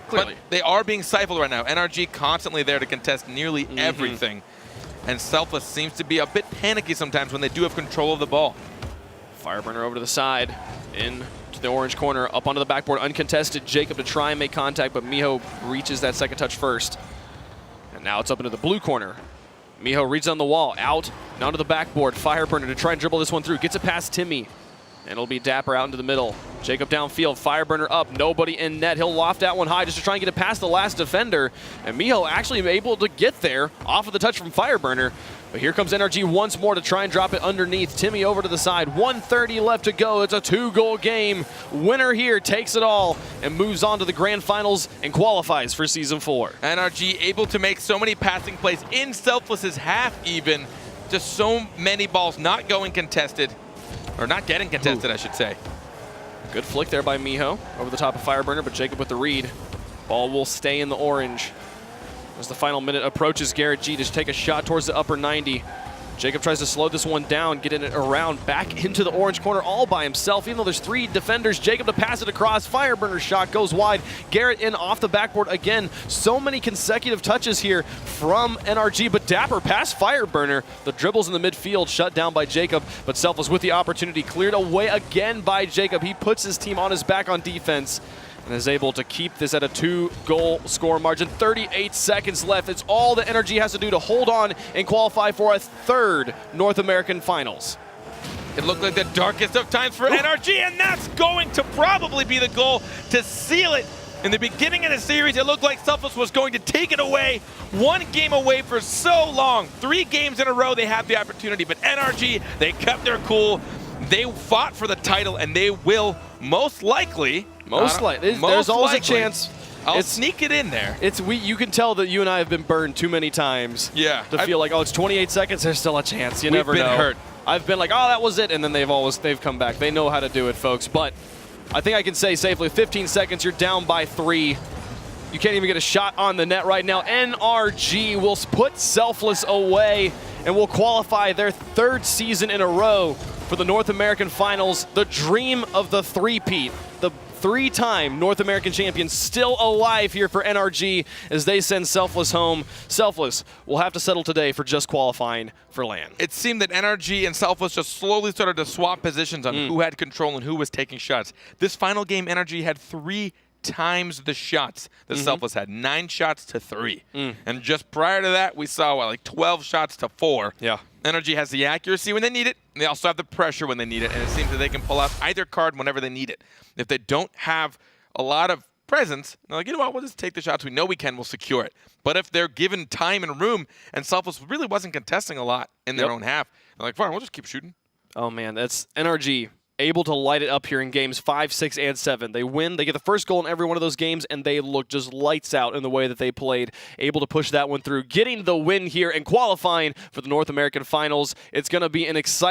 Clearly. But they are being stifled right now. NRG constantly there to contest nearly everything. And Selfless seems to be a bit panicky sometimes when they do have control of the ball. Fireburner over to the side, in to the orange corner, up onto the backboard, uncontested. Jacob to try and make contact, but Miho reaches that second touch first. And now it's up into the blue corner. Miho reads on the wall, out, and onto the backboard. Fireburner to try and dribble this one through. Gets it past Timmy. And it'll be Dapper out into the middle. Jacob downfield, Fireburner up, nobody in net. He'll loft that one high just to try and get it past the last defender. And Miho actually able to get there off of the touch from Fireburner. But here comes NRG once more to try and drop it underneath. Timmy over to the side, 1:30 left to go. It's a 2-goal game. Winner here takes it all and moves on to the grand finals and qualifies for Season 4. NRG able to make so many passing plays in Selfless's half even. Just so many balls not going contested. Or not getting contested, I should say. Good flick there by Miho over the top of Fireburner, but Jacob with the read. Ball will stay in the orange. As the final minute approaches, Garrett G to take a shot towards the upper 90. Jacob tries to slow this one down, getting it around back into the orange corner all by himself. Even though there's 3 defenders, Jacob to pass it across. Fireburner's shot goes wide. Garrett in off the backboard again. So many consecutive touches here from NRG, but Dapper past Fireburner. The dribbles in the midfield shut down by Jacob, but Selfless with the opportunity cleared away again by Jacob. He puts his team on his back on defense and is able to keep this at a 2-goal score margin. 38 seconds left. It's all that NRG has to do to hold on and qualify for a 3rd North American Finals. It looked like the darkest of times for NRG, and that's going to probably be the goal to seal it. In the beginning of the series, it looked like Selfless was going to take it away. 1 game away for so long. 3 games in a row they have the opportunity, but NRG, they kept their cool. They fought for the title, and they will most likely. There's always a chance. I'll sneak it in there. You can tell that you and I have been burned too many times. Yeah. To feel like, oh, it's 28 seconds. There's still a chance. You never know. We've been hurt. I've been like, oh, that was it, and then they've come back. They know how to do it, folks. But I think I can say safely, 15 seconds. You're down by 3. You can't even get a shot on the net right now. NRG will put Selfless away and will qualify their 3rd season in a row for the North American Finals. The dream of the three-peat. The 3-time North American champion still alive here for NRG as they send Selfless home. Selfless will have to settle today for just qualifying for LAN. It seemed that NRG and Selfless just slowly started to swap positions on who had control and who was taking shots. This final game, NRG had 3 times the shots that Selfless had. 9 shots to 3. And just prior to that, we saw, like 12 shots to 4. Yeah. NRG has the accuracy when they need it, and they also have the pressure when they need it, and it seems that they can pull out either card whenever they need it. If they don't have a lot of presence, they're like, you know what, we'll just take the shots we know we can, we'll secure it. But if they're given time and room, and Selfless really wasn't contesting a lot in their own half, they're like, fine, we'll just keep shooting. Oh, man, that's NRG able to light it up here in games 5, 6, and 7. They win. They get the first goal in every one of those games, and they look just lights out in the way that they played, able to push that one through, getting the win here and qualifying for the North American Finals. It's going to be an exciting